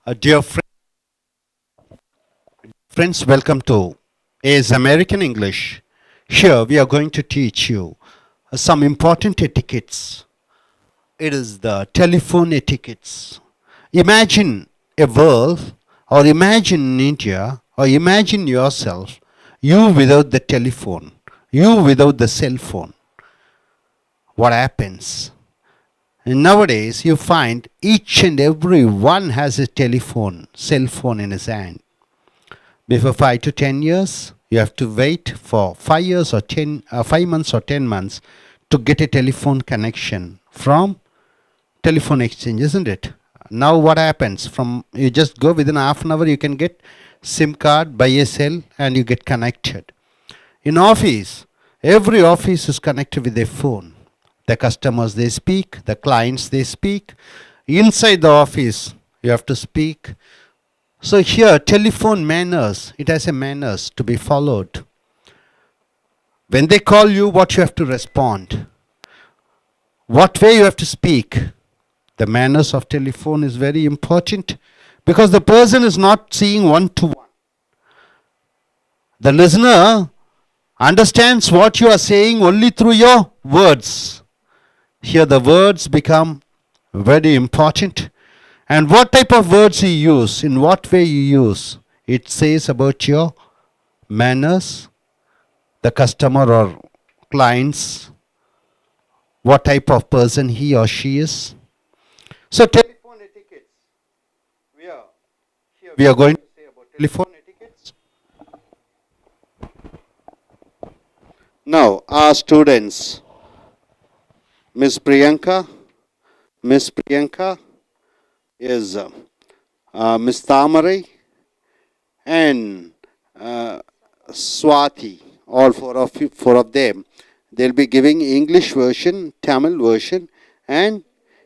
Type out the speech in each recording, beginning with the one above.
Dear friends, welcome to AS American English. Here we are going to teach you some important etiquettes. It is the telephone etiquettes. Imagine a world, or imagine India, or imagine yourself, you without the telephone, you without the cell phone. What happens? And nowadays, you find each and every one has a cell phone in his hand. Before 5 to 10 years, you have to wait for 5 years or 5 months or 10 months to get a telephone connection from telephone exchange, isn't it? Now what happens? From you just go within half an hour, you can get SIM card, buy a cell, and you get connected. In office, every office is connected with a phone. The customers they speak, the clients they speak. Inside the office, you have to speak. So here, telephone manners, it has a manners to be followed. When they call you, what you have to respond, what way you have to speak. The manners of telephone is very important because the person is not seeing one to one. The listener understands what you are saying only through your words. Here the words become very important. And what type of words you use, in what way you use, it says about your manners, the customer or clients, what type of person he or she is. So telephone etiquettes. We are going to say about telephone etiquettes. Now our students, Miss Priyanka is Miss Thamari and Swati, all four of them. They'll be giving English version, Tamil version, and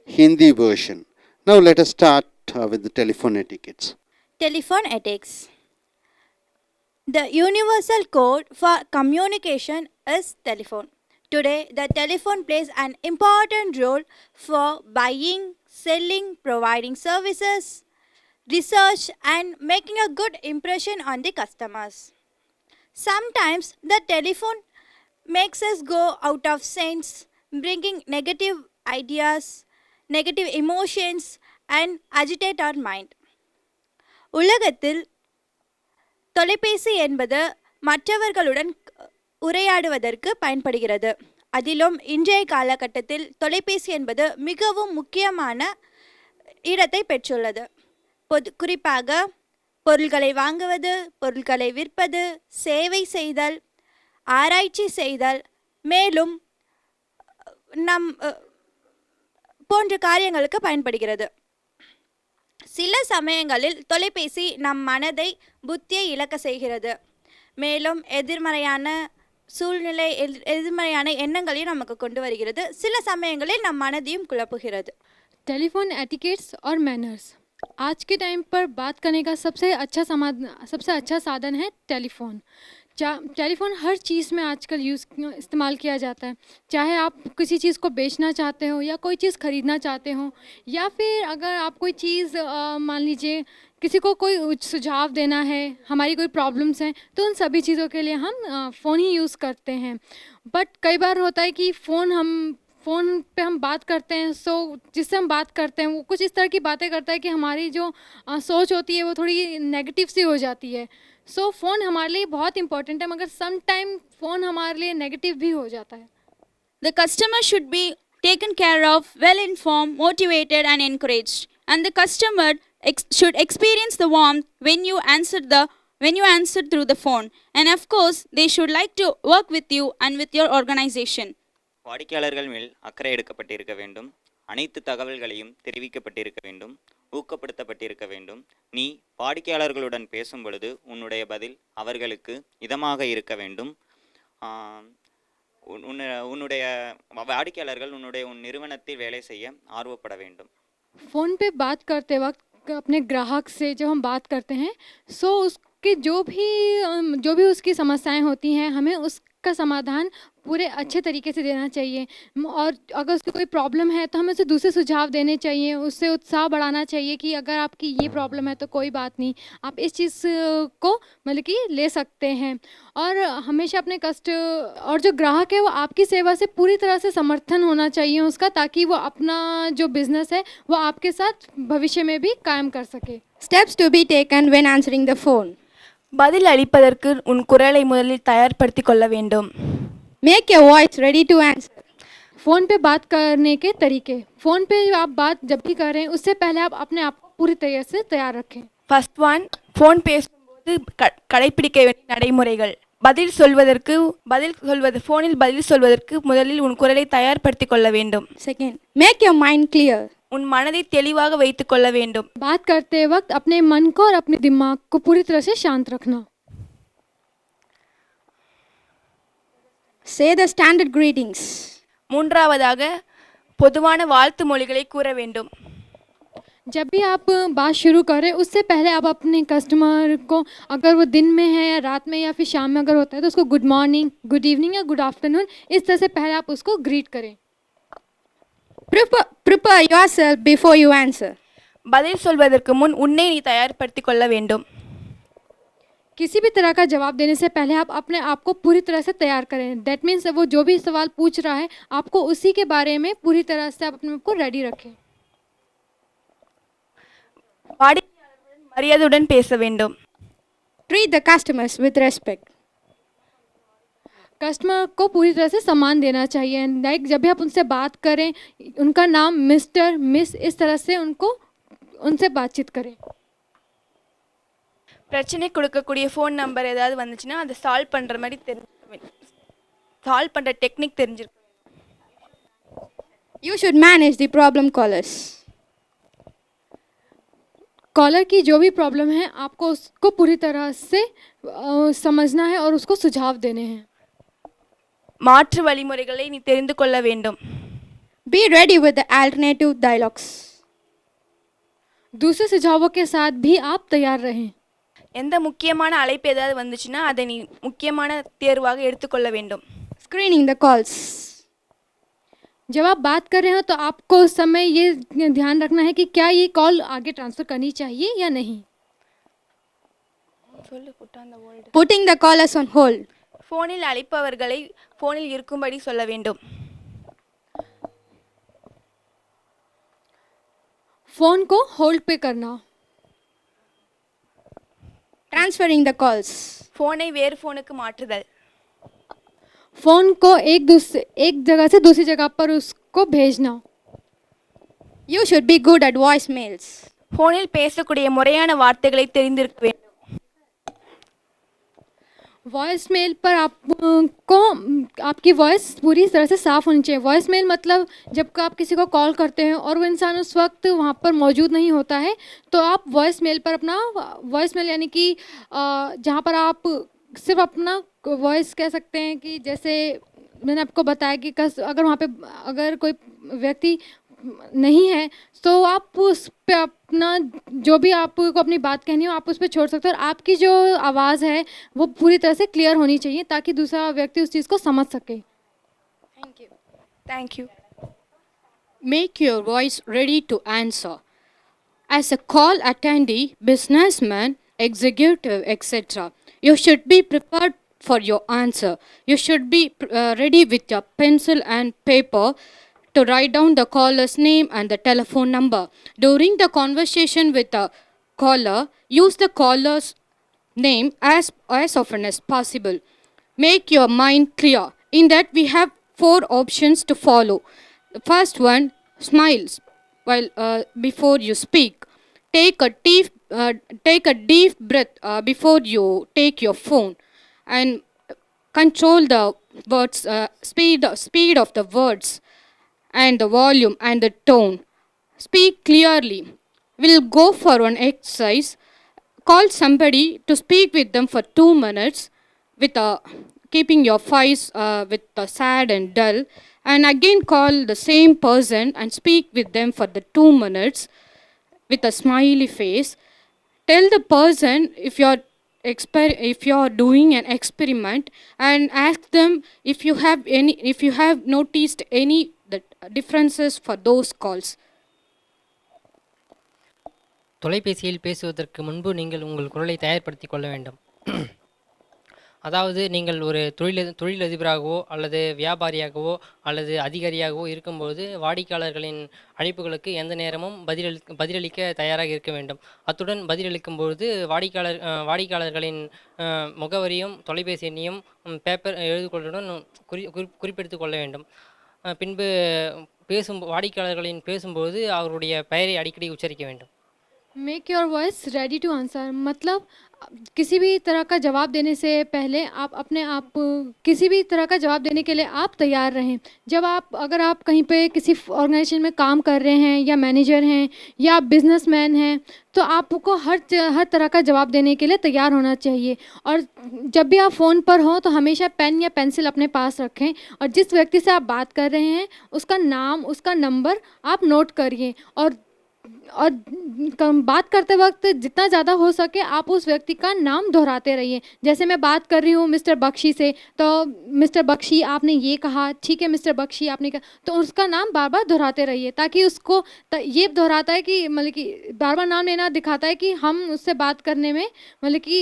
Hindi version. Now let us start with the telephone etiquettes. Telephone ethics. The universal code for communication is telephone. Today, the telephone plays an important role for buying, selling, providing services, research, and making a good impression on the customers. Sometimes the telephone makes us go out of sense, bringing negative ideas, negative emotions, and agitate our mind. உலகத்தில் தொலைபேசி என்பது மற்றவர்களுடன் உரையாடுவதற்கு பயன்படுகிறது. அதிலும் இன்றைய காலகட்டத்தில் தொலைபேசி என்பது மிகவும் முக்கியமான இடத்தை பெற்றுள்ளது. குறிப்பாக பொருட்களை வாங்குவது, பொருட்களை விற்பது, சேவை செய்தல், ஆராய்ச்சி செய்தல், மேலும் நம் போன்ற காரியங்களுக்கு பயன்படுகிறது. சில சமயங்களில் தொலைபேசி நம் மனதை புத்தியை இழக்க செய்கிறது. மேலும் எதிர்மறையான சூழ்நிலை, எதிர்மறையான எண்ணங்களையும் நமக்கு கொண்டு வருகிறது. சில சமயங்களில் நம் மனதையும் குழப்புகிறது. टेलीफोन एटिकेट्स और मैनर्स आज के टाइम पर बात करने का सबसे अच्छा साधन है टेलीफोन। टेलीफोन हर चीज़ में आजकल इस्तेमाल किया जाता है। चाहे आप किसी चीज़ को बेचना चाहते हो या कोई चीज़ ख़रीदना चाहते हो, या फिर अगर आप कोई चीज़ मान लीजिए किसी को कोई सुझाव देना है, हमारी कोई प्रॉब्लम्स हैं, तो उन सभी चीज़ों के लिए हम फ़ोन ही यूज़ करते हैं। बट कई बार होता है कि फ़ोन पे हम बात करते हैं, सो जिससे हम बात करते हैं वो कुछ इस तरह की बातें करता है कि हमारी जो सोच होती है वो थोड़ी नेगेटिव सी हो जाती है। सो फ़ोन हमारे लिए बहुत इंपॉर्टेंट है, मगर सम टाइम फ़ोन हमारे लिए नेगेटिव भी हो जाता है। The customer should be taken care of, well informed, motivated and encouraged, and the customer should experience the warmth when you answer through the phone, and of course they should like to work with you and with your organization. வாடிக்கையாளர்கள் மேல் அக்கறை எடுக்கப்பட்டிருக்க வேண்டும். அனைத்து தகவல்களையும் தெரிவிக்கப்பட்டிருக்க வேண்டும், ஊக்கப்படுத்தப்பட்டிருக்க வேண்டும். நீ வாடிக்கையாளர்களுடன் பேசும் பொழுது உன்னுடைய பதில் அவர்களுக்கு இதமாக இருக்க வேண்டும். உன்னுடைய வாடிக்கையாளர்கள் உன் நிறுவனத்தில் வேலை செய்ய ஆர்வப்பட வேண்டும். फ़ोन पे बात करते वक्त अपने ग्राहक से जब हम बात करते हैं, सो उसके जो भी उसकी समस्याएं होती हैं, हमें उसका समाधान पूरे अच्छे तरीके से देना चाहिए और अगर उसकी कोई प्रॉब्लम है तो हमें उसे दूसरे सुझाव देने चाहिए, उससे उत्साह बढ़ाना चाहिए कि अगर आपकी ये प्रॉब्लम है तो कोई बात नहीं, आप इस चीज़ को मतलब कि ले सकते हैं। और हमेशा अपने कस्ट और जो ग्राहक है वो आपकी सेवा से पूरी तरह से समर्थन होना चाहिए उसका, ताकि वो अपना जो बिज़नेस है वो आपके साथ भविष्य में भी कायम कर सके। Steps to be taken when answering the phone. பதில் அளிப்பதற்கு உன் குரலை முதலில் தயார்படுத்திக் கொள்ள வேண்டும். Make your voice ready to answer. Phone पे बात करने के तरीके, फ़ोन पे आप बात जब भी कर रहे हैं उससे पहले आप अपने आप को पूरी तरह से तैयार रखें। ஃபர்ஸ்ட் ஒன், ஃபோன் பேசும்போது கடைப்பிடிக்க வேண்டிய நடைமுறைகள். ஃபோனில் பதில் சொல்வதற்கு முதலில் உன் குரலை தயார்படுத்திக் கொள்ள வேண்டும். Second, make your mind clear. உன் மனதை தெளிவாக வைத்துக் கொள்ள வேண்டும். बात करते वक्त अपने मन को और अपने दिमाग को पूरी तरह से शांत रखना। Say the standard greetings. மூன்றாவதாக பொதுவான வாழ்த்து மொழிகளை கூற வேண்டும். जब भी आप बात शुरू करें उससे पहले आप अपने कस्टमर को, अगर वो दिन में है या रात में या फिर शाम में अगर होता है तो उसको गुड मॉर्निंग, गुड इवनिंग या गुड आफ्टरनून इस तरह से पहले आप उसको ग्रीट करें। Prepare yourself before you answer. பதில் சொல்வதற்கு முன் உன்னை நீ தயார்படுத்திக் கொள்ள வேண்டும். किसी भी तरह का जवाब देने से पहले आप अपने आप को पूरी तरह से तैयार करें। दैट मीन्स वो जो भी सवाल पूछ रहा है आपको उसी के बारे में पूरी तरह से आप अपने आप को रेडी रखें। வாடிக்கையாளர்களுடன் மரியாதையுடன் பேச வேண்டும். Treat the customers with respect. Customer को पूरी तरह से सम्मान देना चाहिए। लाइक जब भी आप उनसे बात करें उनका नाम मिस्टर, मिस इस तरह से उनसे बातचीत करें। பிரச்சனை கொடுக்கக்கூடிய ஃபோன் நம்பர் ஏதாவது வந்துச்சுன்னா அதை சால்வ் பண்ணுற மாதிரி சால்வ் பண்ணுற டெக்னிக் தெரிஞ்சிருக்கும். You should manage the problem callers. Caller की जो भी प्रॉब्लम है आपको उसको पूरी तरह से समझना है और उसको सुझाव देने हैं। மாற்று வழிமுறைகளை நீ தெரிந்து கொள்ள வேண்டும். Be ready with the alternative dialogues. दूसरे सुझावों के साथ भी आप तैयार रहें। எந்த முக்கியமான அழைப்பு ஏதாவது வந்துச்சுன்னா அதை நீ முக்கியமான தேர்வாக எடுத்துக்கொள்ள வேண்டும். Screening the calls. जब आप बात कर रहे हो तो आपको उस समय ये ध्यान रखना है कि क्या ये कॉल आगे ट्रांसफ़र करनी चाहिए या नहीं। Putting the callers on hold. ஃபோனில் அழைப்பவர்களை ஃபோனில் இருக்கும்படி சொல்ல வேண்டும். फ़ोन को होल्ड पे करना। Transferring the calls. ஃபோனை வேறு ஃபோனுக்கு மாற்றுதல். फ़ोन को एक जगह से दूसरी जगह पर उसको भेजना। You should be good at voicemails. ஃபோனில் பேசக்கூடிய முறையான வார்த்தைகளை தெரிந்திருக்க வேண்டும். वॉइस मेल पर आपको आपकी वॉइस पूरी तरह से साफ़ होनी चाहिए। वॉइस मेल मतलब जब आप किसी को कॉल करते हैं और वो इंसान उस वक्त वहाँ पर मौजूद नहीं होता है तो आप वॉइस मेल पर अपना वॉइस मेल यानी कि जहाँ पर आप सिर्फ अपना वॉइस कह सकते हैं कि जैसे मैंने आपको बताया कि अगर वहाँ पे अगर कोई व्यक्ति नहीं है तो आप उस पे अपना जो भी आपको अपनी बात कहनी हो आप उस पर छोड़ सकते हो और आपकी जो आवाज़ है वो पूरी तरह से क्लियर होनी चाहिए ताकि दूसरा व्यक्ति उस चीज़ को समझ सके। Thank you. Make your voice ready to answer. As a call attendee, businessman, executive, etc., you should be prepared for your answer. You should be ready with your pencil and paper to write down the caller's name and the telephone number. During the conversation with the caller, use the caller's name as often as possible. Make your mind clear. In that, we have 4 options to follow. The first one, smiles while before you speak. Take a deep breath before you take your phone, and control the words, speed of the words, and the volume and the tone. Speak clearly. We'll go for an exercise. Call somebody to speak with them for 2 minutes with keeping your face with sad and dull, and again call the same person and speak with them for the 2 minutes with a smiley face. Tell the person if you're if you are doing an experiment, and ask them if you have noticed any the differences for those calls. தொலைபேசியில் பேசுவதற்கு முன்பு நீங்கள் உங்கள் குரலை தயார்படுத்திக் கொள்ள வேண்டும். அதாவது நீங்கள் ஒரு தொழிலதிபராகவோ அல்லது வியாபாரியாகவோ அல்லது அதிகாரியாகவோ இருக்கும்போது வாடிக்கையாளர்களின் அழைப்புகளுக்கு எந்த நேரமும் பதிலளிக்க தயாராக இருக்க வேண்டும். அத்துடன் பதிலளிக்கும்போது வாடிக்கையாளர்களின் முகவரியும் தொலைபேசி எண்ணையும் பேப்பர் எழுதுகொள்ளுடன் குறிப்பெடுத்து கொள்ள வேண்டும். பின்பு வாடிக்கையாளர்களின் பேசும்போது அவருடைய பெயரை அடிக்கடி உச்சரிக்க வேண்டும். Make your voice ready to answer, मतलब किसी भी तरह का जवाब देने से पहले आप अपने आप किसी भी तरह का जवाब देने के लिए आप तैयार रहें. अगर आप कहीं पे किसी ऑर्गेनाइजेशन में काम कर रहे हैं या मैनेजर हैं या आप बिजनेसमैन हैं, तो आपको हर तरह का जवाब देने के लिए तैयार होना चाहिए. और जब भी आप फ़ोन पर हों तो हमेशा पेन या पेंसिल अपने पास रखें और जिस व्यक्ति से आप बात कर रहे हैं उसका नाम, उसका नंबर आप नोट करिए. और बात करते वक्त जितना ज़्यादा हो सके आप उस व्यक्ति का नाम दोहराते रहिए. जैसे मैं बात कर रही हूँ मिस्टर बख्शी से, तो मिस्टर बख्शी आपने ये कहा, ठीक है मिस्टर बख्शी आपने कहा, तो उसका नाम बार बार दोहराते रहिए ताकि उसको ये दोहराता है कि मतलब कि बार बार नाम लेना दिखाता है कि हम उससे बात करने में मतलब कि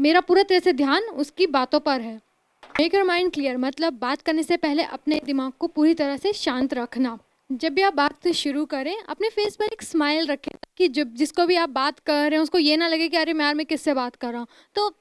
मेरा पूरा तरह से ध्यान उसकी बातों पर है. मेक योर माइंड क्लियर, मतलब बात करने से पहले अपने दिमाग को पूरी तरह से शांत रखना. जब भी आप बात शुरू करें अपने फेस पर एक स्माइल रखें कि जब जिसको भी आप बात कर रहे हैं उसको ये ना लगे कि अरे यार मैं किससे बात कर रहा हूँ. तो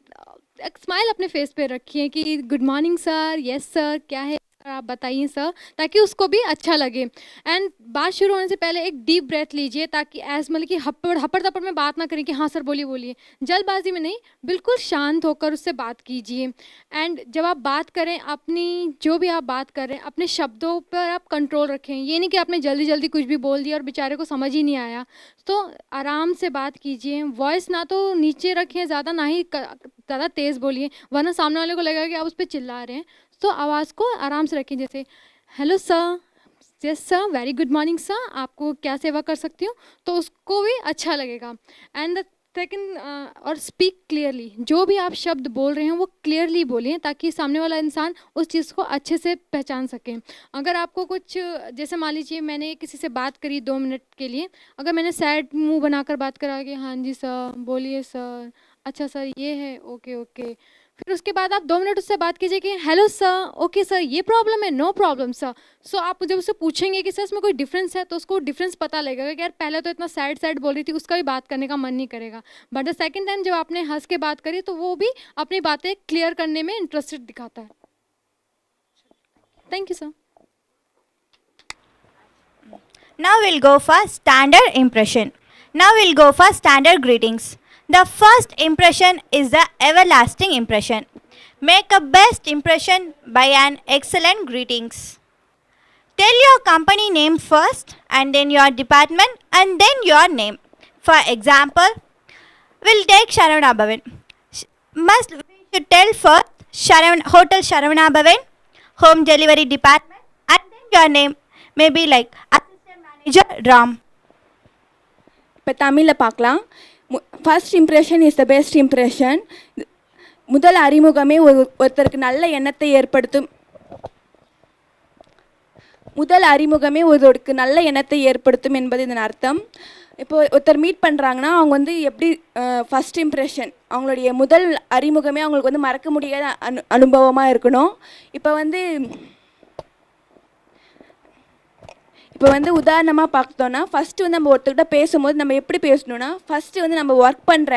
एक स्माइल अपने फेस पे रखिए कि good morning sir, yes sir, क्या है सर आप बताइए सर, ताकि उसको भी अच्छा लगे. एंड बात शुरू होने से पहले एक डीप ब्रेथ लीजिए ताकि मतलब कि हपड़ तपड़ में बात ना करें कि हाँ सर बोलिए. जल्दबाजी में नहीं, बिल्कुल शांत होकर उससे बात कीजिए. एंड जब आप बात करें अपनी जो भी आप बात कर रहे हैं अपने शब्दों पर आप कंट्रोल रखें. ये नहीं कि आपने जल्दी कुछ भी बोल दिया और बेचारे को समझ ही नहीं आया. तो आराम से बात कीजिए. वॉइस ना तो नीचे रखें ज़्यादा, ना ही ज़्यादा तेज़ बोलिए वरना सामने वाले को लगेगा कि आप उस पर चिल्ला रहे हैं. तो आवाज़ को आराम से रखें, जैसे hello sir, yes sir, very good morning sir, आपको क्या सेवा कर सकती हूँ, तो उसको भी अच्छा लगेगा. एंड द सेकेंड, और स्पीक क्लियरली. जो भी आप शब्द बोल रहे हैं वो क्लियरली बोलिए ताकि सामने वाला इंसान उस चीज़ को अच्छे से पहचान सके. अगर आपको कुछ, जैसे मान लीजिए मैंने किसी से बात करी 2 मिनट के लिए, अगर मैंने सैड मुंह बनाकर बात करा कि हाँ जी सर, बोलिए सर, अच्छा सर ये है, ओके, फिर उसके बाद आप 2 मिनट उससे बात कीजिए कि हेलो सर, ओके सर, ये प्रॉब्लम है, नो प्रॉब्लम सर. सो आप जब उससे पूछेंगे कि सर इसमें कोई डिफरेंस है तो उसको डिफरेंस पता लगेगा कि यार पहले तो इतना सैड बोल रही थी, उसका भी बात करने का मन नहीं करेगा. बट द सेकेंड टाइम जब आपने हंस के बात करी तो वो भी अपनी बातें क्लियर करने में इंटरेस्टेड दिखाता है. Thank you sir. Now we'll go for standard impression. Now we'll go for standard greetings. The first impression is the everlasting impression. Make a best impression by an excellent greetings. Tell your company name first and then your department and then your name. For example, we'll take Sharavana Bhavan. We should tell first Hotel Sharavana Bhavan, Home Delivery Department, and then your name. Maybe like Assistant Manager Ram. இப்போ தமிழில் பார்க்கலாம். First impression is the best impression. முதல் அறிமுகமே ஒருத்தருக்கு நல்ல எண்ணத்தை ஏற்படுத்தும். என்பது இதன் அர்த்தம். இப்போ ஒருத்தர் மீட் பண்ணுறாங்கன்னா அவங்க வந்து எப்படி ஃபஸ்ட் இம்ப்ரெஷன், அவங்களுடைய முதல் அறிமுகமே அவங்களுக்கு வந்து மறக்க முடியாத அனுபவமாக இருக்கணும். இப்போ வந்து உதாரணமாக பார்த்தோன்னா, ஃபஸ்ட்டு வந்து நம்ம ஒருத்தர்கிட்ட பேசும்போது நம்ம எப்படி பேசணுன்னா, ஃபஸ்ட்டு வந்து நம்ம ஒர்க் பண்ணுற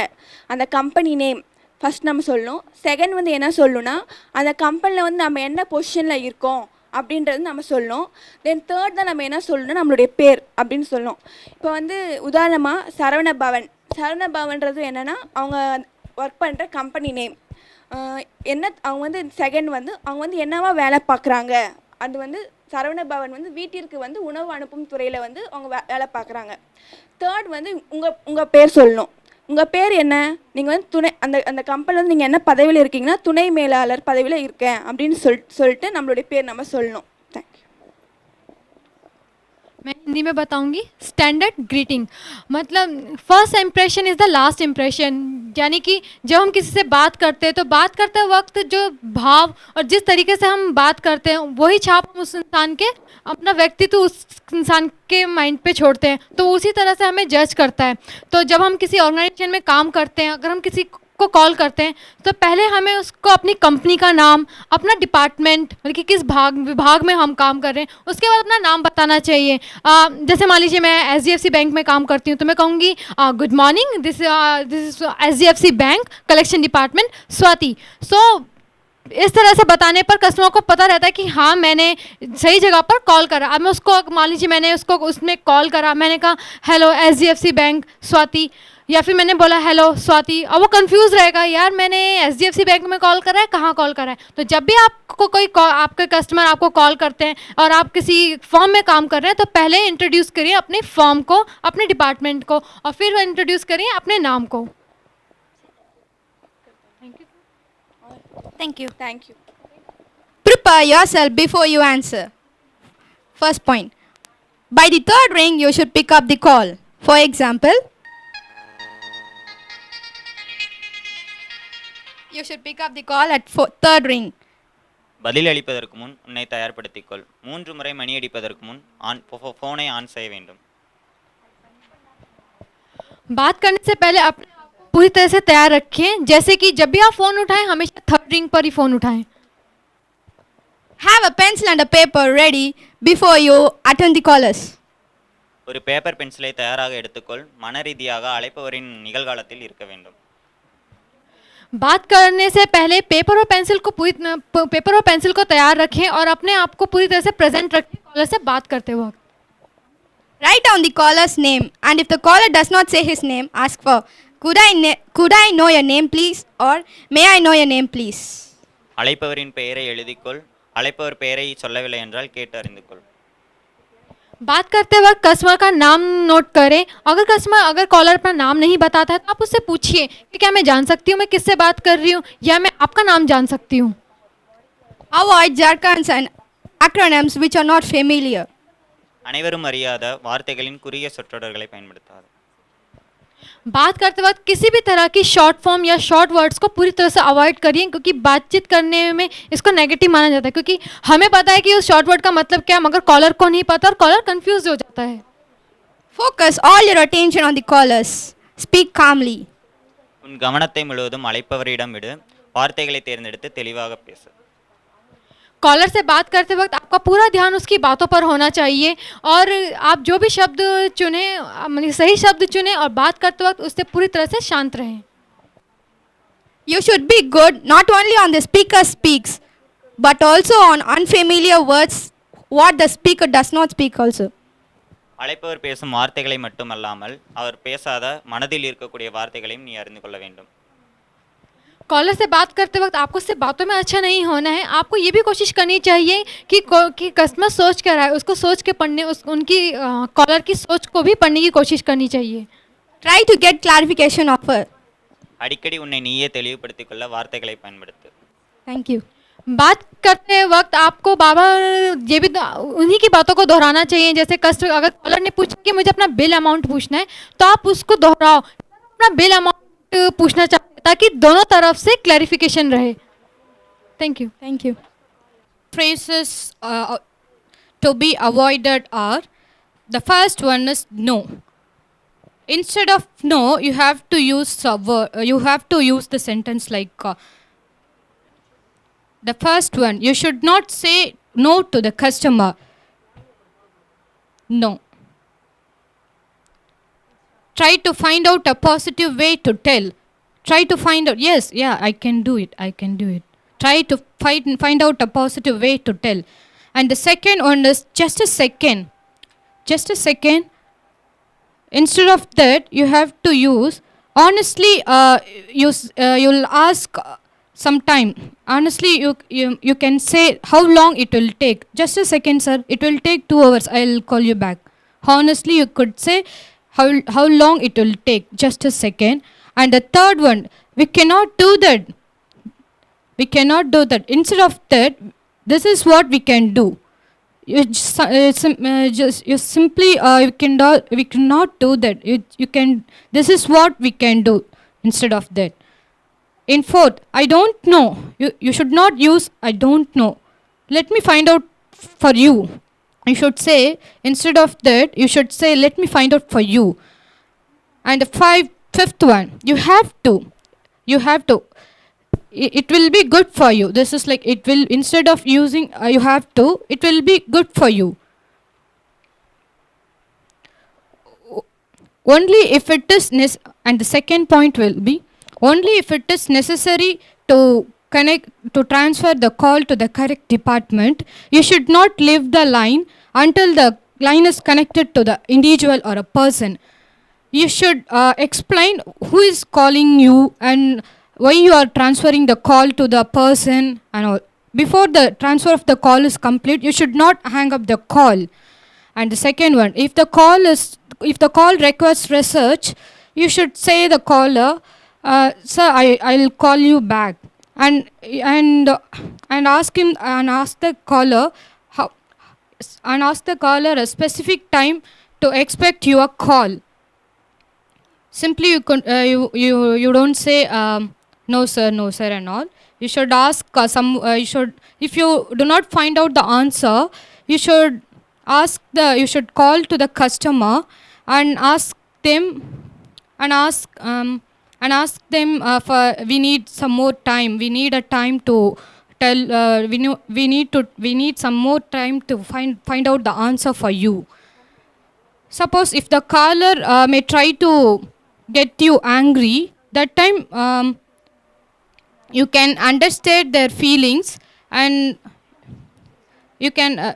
அந்த கம்பெனி நேம் ஃபஸ்ட் நம்ம சொல்லணும். செகண்ட் வந்து என்ன சொல்லணும்னா, அந்த கம்பெனியில் வந்து நம்ம என்ன பொசிஷனில் இருக்கோம் அப்படின்றது நம்ம சொல்லணும். தென் தேர்ட் தான் நம்ம என்ன சொல்லணும்னா நம்மளுடைய பேர் அப்படின்னு சொல்லணும். இப்போ வந்து உதாரணமாக சரவணபவன்றது என்னென்னா அவங்க ஒர்க் பண்ணுற கம்பெனி நேம். அவங்க வந்து செகண்ட் வந்து அவங்க வந்து என்னவா வேலை பார்க்குறாங்க, அது வந்து சரவணபவன் வந்து வீட்டிற்கு வந்து உணவு அனுப்பும் துறையில் வந்து அவங்க வேலை பார்க்குறாங்க. தேர்ட் வந்து உங்கள் பேர் சொல்லணும். உங்கள் பேர் என்ன, நீங்கள் வந்து துணை அந்த கம்பெனியில் வந்து நீங்கள் என்ன பதவியில் இருக்கீங்கன்னா துணை மேலாளர் பதவியில் இருக்கேன் அப்படின்னு சொல்லிட்டு நம்மளுடைய பேர் நம்ம சொல்லணும். தேங்க்யூ. मैं हिंदी में बताऊंगी. स्टैंडर्ड ग्रीटिंग मतलब first impression is the last impression. यानी कि जब हम किसी से बात करते हैं तो बात करते वक्त जो भाव और जिस तरीके से हम बात करते हैं वही छाप उस इंसान के अपना व्यक्तित्व उस इंसान के माइंड पे छोड़ते हैं, तो उसी तरह से हमें जज करता है। तो जब हम किसी ऑर्गेनाइजेशन में काम करते हैं, अगर हम किसी को कॉल करते हैं तो पहले हमें उसको अपनी कंपनी का नाम, अपना डिपार्टमेंट मतलब कि किस विभाग में हम काम कर रहे हैं, उसके बाद अपना नाम बताना चाहिए। जैसे मान लीजिए मैं HDFC बैंक में काम करती हूँ तो मैं कहूँगी good morning, this is HDFC bank collection department Swati. So इस तरह से बताने पर कस्टमर को पता रहता है कि हाँ मैंने सही जगह पर कॉल करा। अब मैं उसको मान लीजिए मैंने उसको उसमें कॉल करा, मैंने कहा हेलो HDFC बैंक स्वाति, या फिर मैंने बोला हेलो स्वाति, अब वो कंफ्यूज रहेगा यार मैंने HDFC बैंक में कॉल करा है, कहाँ कॉल करा है। तो जब भी आपको कोई आपके कस्टमर आपको कॉल करते हैं और आप किसी फॉर्म में काम कर रहे हैं तो पहले इंट्रोड्यूस करिए अपने फॉर्म को, अपने डिपार्टमेंट को, और फिर इंट्रोड्यूस करिए अपने नाम को। Thank you. Thank you. Prepare yourself before you answer. First point. By the third ring, you should pick up the call. For example, you should pick up the call at third ring. பதில் அளிப்பதற்கு முன் உன்னை தயார்படுத்திக்கொள். 3 முறை மணி அடிப்பதற்கு முன் ஃபோனை on செய்ய வேண்டும். बात करने से पहले अपने आप को पूरी तरह से तैयार रखें। जैसे कि जब भी आप फ़ोन उठाएं हमेशा थर्ड रिंग पर ही फ़ोन उठाएं। Have a pencil and a paper ready before you attend the callers. ஒரு பேப்பர் பென்சிலை தயாராக எடுத்துக்கொள். மன ரீதியாக அழைப்பவரின் நிகழ்காலத்தில் இருக்க வேண்டும். बात करने से पहले पेपर और पेंसिल को तैयार रखें और अपने आप को पूरी तरह से प्रेजेंट रखें कॉलर से बात करते वक्त। Write down the caller's name, and if the caller does not say his name, ask for could I know your name please, or may I know your name please. அழைப்பவரின் பெயரை எழுதிக்கொள். அழைப்பவர் பெயரை சொல்லவில்லை என்றால் கேட்டு அறிந்து கொள். बात करते वक्त कस्टमर का नाम नोट करें। अगर कॉलर अपना नाम नहीं बताता है तो आप उससे पूछिए कि क्या मैं जान सकती हूँ मैं किससे बात कर रही हूँ, या मैं आपका नाम जान सकती हूँ। Avoid jargons and acronyms which are not familiar. அனைவரும் அறியாத வார்த்தைகளின் குறுகிய சொற்றொடர்களை பயன்படுத்தாது. बात करते वक्त किसी भी तरह की शॉर्ट फॉर्म या शॉर्ट वर्ड्स को पूरी तरह से अवॉइड करिए, क्योंकि बातचीत करने में इसको नेगेटिव माना जाता है, क्योंकि हमें पता है कि उस शॉर्ट वर्ड का मतलब क्या है मगर कॉलर को नहीं पता और कॉलर कंफ्यूज हो जाता है। Focus all your attention on the callers. Speak calmly. உன் கவனத்தை முழுவதும் அழைப்பவரிடம் விடு. வார்த்தைகளை தேர்ந்தெடுத்து தெளிவாக பேசு. कॉलर से बात करते वक्त आपका पूरा ध्यान उसकी बातों पर होना चाहिए और आप जो भी शब्द चुने मतलब सही शब्द चुने और बात करते वक्त उससे पूरी तरह से शांत रहें। You should be good not only on the speaker speaks, but also on unfamiliar words what the speaker does not speak also. அழைப்பவர் பேசும் வார்த்தைகளை மட்டுமல்லாமல் அவர் பேசாத மனதில் இருக்கக்கூடிய வார்த்தைகளையும் நீ அறிந்து கொள்ள வேண்டும். कॉलर से बात करते वक्त आपको सिर्फ बातों में अच्छा नहीं होना है, आपको ये भी कोशिश करनी चाहिए कि कस्टमर सोच कर रहा है उसको सोच के पढ़ने उनकी कॉलर की सोच को भी पढ़ने की कोशिश करनी चाहिए। Try to get clarification of her. அடிக்கடி உன்னை நீயே தெளிவுபடுத்திக் கொள்ள வார்த்தைகளை பயன்படுத்து. Thank you. बात करते वक्त आपको बाबा ये भी उन्हीं की बातों को दोहराना चाहिए। जैसे कस्टमर अगर कॉलर ने पूछा कि मुझे अपना बिल अमाउंट पूछना है तो आप उसको दोहराओ, अपना बिल अमाउंट पूछना चाहिए ताकि दोनों तरफ से क्लैरिफिकेशन रहे। Thank you. Thank you. Phrases to be avoided are, the first one is no. Instead of no, you have to use the sentence like the first one. You should not say no to the customer. No. Try to find out a positive way to tell. Try to find out, yes, yeah, I can do it. Try to find out a positive way to tell. And the second one is just a second. Instead of that, you have to use honestly. You'll ask some time. Honestly, you can say how long it will take. Just a second, sir. It will take 2 hours. I'll call you back. Honestly, you could say how long it will take. Just a second. And the third one, we cannot do that. Instead of that, this is what we can do. We cannot do that. You can. This is what we can do. instead of that. In fourth, I don't know. You should not use I don't know. Let me find out for you. You should say, instead of that, you should say, let me find out for you. And the fifth one, you have to. You have to. It will be good for you. This is like, it will, instead of using you have to, it will be good for you. Only if it is and the second point will be, only if it is necessary to transfer the call to the correct department, you should not leave the line until the line is connected to the individual or a person. You should explain who is calling you and why you are transferring the call to the person and all. Before the transfer of the call is complete, you should not hang up the call. And the second one, if the call requires research, you should say the caller, sir, I'll call you back, and ask the caller a specific time to expect your call. Simply you don't say no sir and all. You should ask if you do not find out the answer, you should call to the customer and ask them for, we need some more time. We need a time to tell. We need some more time to find out the answer for you. Suppose if the caller may try to get you angry, that time you can understand their feelings, and you can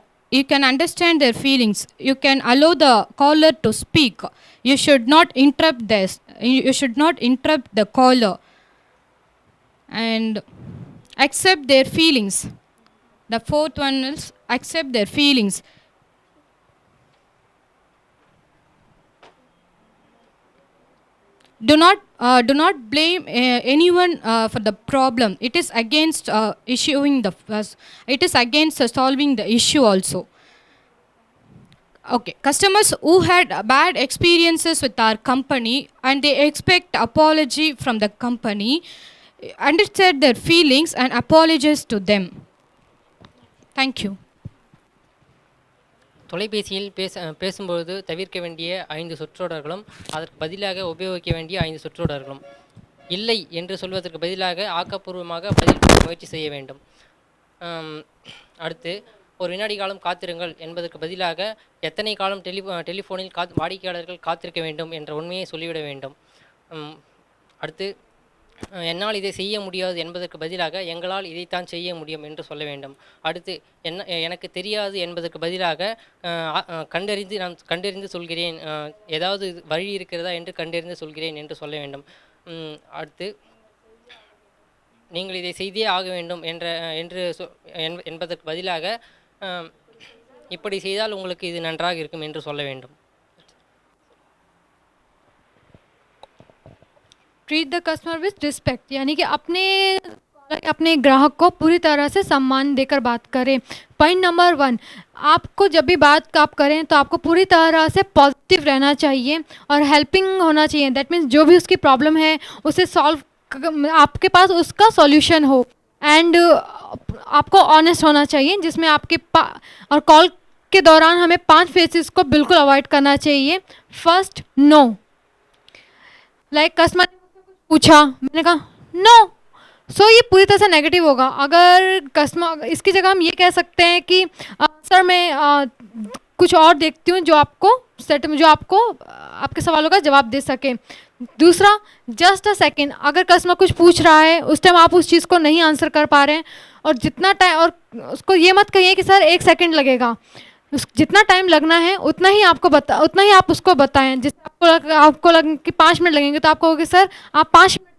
understand their feelings. You can allow the caller to speak. You should not interrupt this. You should not interrupt the caller, and accept their feelings. The fourth one is accept their feelings. Do not blame anyone for the problem. It is against it is against solving the issue also. Okay, customers who had bad experiences with our company and they expect apology from the company, understand their feelings and apologize to them. Thank you. தொலைபேசியில் பேசும்பொழுது தவிர்க்க வேண்டிய 5 சொற்றொடர்களும் அதற்கு பதிலாக உபயோகிக்க வேண்டிய 5 சொற்றொடர்களும். இல்லை என்று சொல்வதற்கு பதிலாக ஆக்கப்பூர்வமாக பதில் முயற்சி செய்ய வேண்டும். அடுத்து, ஒரு வினாடி காலம் காத்திருங்கள் என்பதற்கு பதிலாக எத்தனை காலம் டெலிஃபோனில் வாடிக்கையாளர்கள் காத்திருக்க வேண்டும் என்ற உண்மையை சொல்லிவிட வேண்டும். அடுத்து, என்னால் இதை செய்ய முடியாது என்பதற்கு பதிலாக எங்களால் இதைத்தான் செய்ய முடியும் என்று சொல்ல வேண்டும். அடுத்து, எனக்கு தெரியாது என்பதற்கு பதிலாக நான் கண்டறிந்து சொல்கிறேன், ஏதாவது வழி இருக்கிறதா என்று கண்டறிந்து சொல்கிறேன் என்று சொல்ல வேண்டும். அடுத்து, நீங்கள் இதை செய்தே ஆக வேண்டும் என்பதற்கு பதிலாக இப்படி செய்தால் உங்களுக்கு இது நன்றாக இருக்கும் என்று சொல்ல வேண்டும். Treat the customer with respect, यानी कि अपने ग्राहक को पूरी तरह से सम्मान देकर बात करें. पॉइंट नंबर 1, आपको जब भी बात आप करें तो आपको पूरी तरह से पॉजिटिव रहना चाहिए और हेल्पिंग होना चाहिए. दैट मीन्स जो भी उसकी प्रॉब्लम है उसे सॉल्व, आपके पास उसका सॉल्यूशन हो. एंड आपको ऑनेस्ट होना चाहिए, जिसमें और कॉल के दौरान हमें 5 फेसेस को बिल्कुल अवॉइड करना चाहिए. First, no. लाइक कस्टमर पूछा, मैंने कहा नो, सो ये पूरी तरह से नेगेटिव होगा. अगर कस्टमर, इसकी जगह हम ये कह सकते हैं कि सर मैं कुछ और देखती हूँ जो आपको आपके सवालों का जवाब दे सके. दूसरा, जस्ट अ सेकेंड. अगर कस्टमर कुछ पूछ रहा है, उस टाइम आप उस चीज़ को नहीं आंसर कर पा रहे हैं, और जितना टाइम, और उसको ये मत कहिए कि सर 1 सेकेंड लगेगा. जितना टाइम लगना है उतना ही आप उसको बताएं. जिस आपको लगे कि 5 मिनट लगेंगे तो आप कहोगे सर आप 5 मिनट.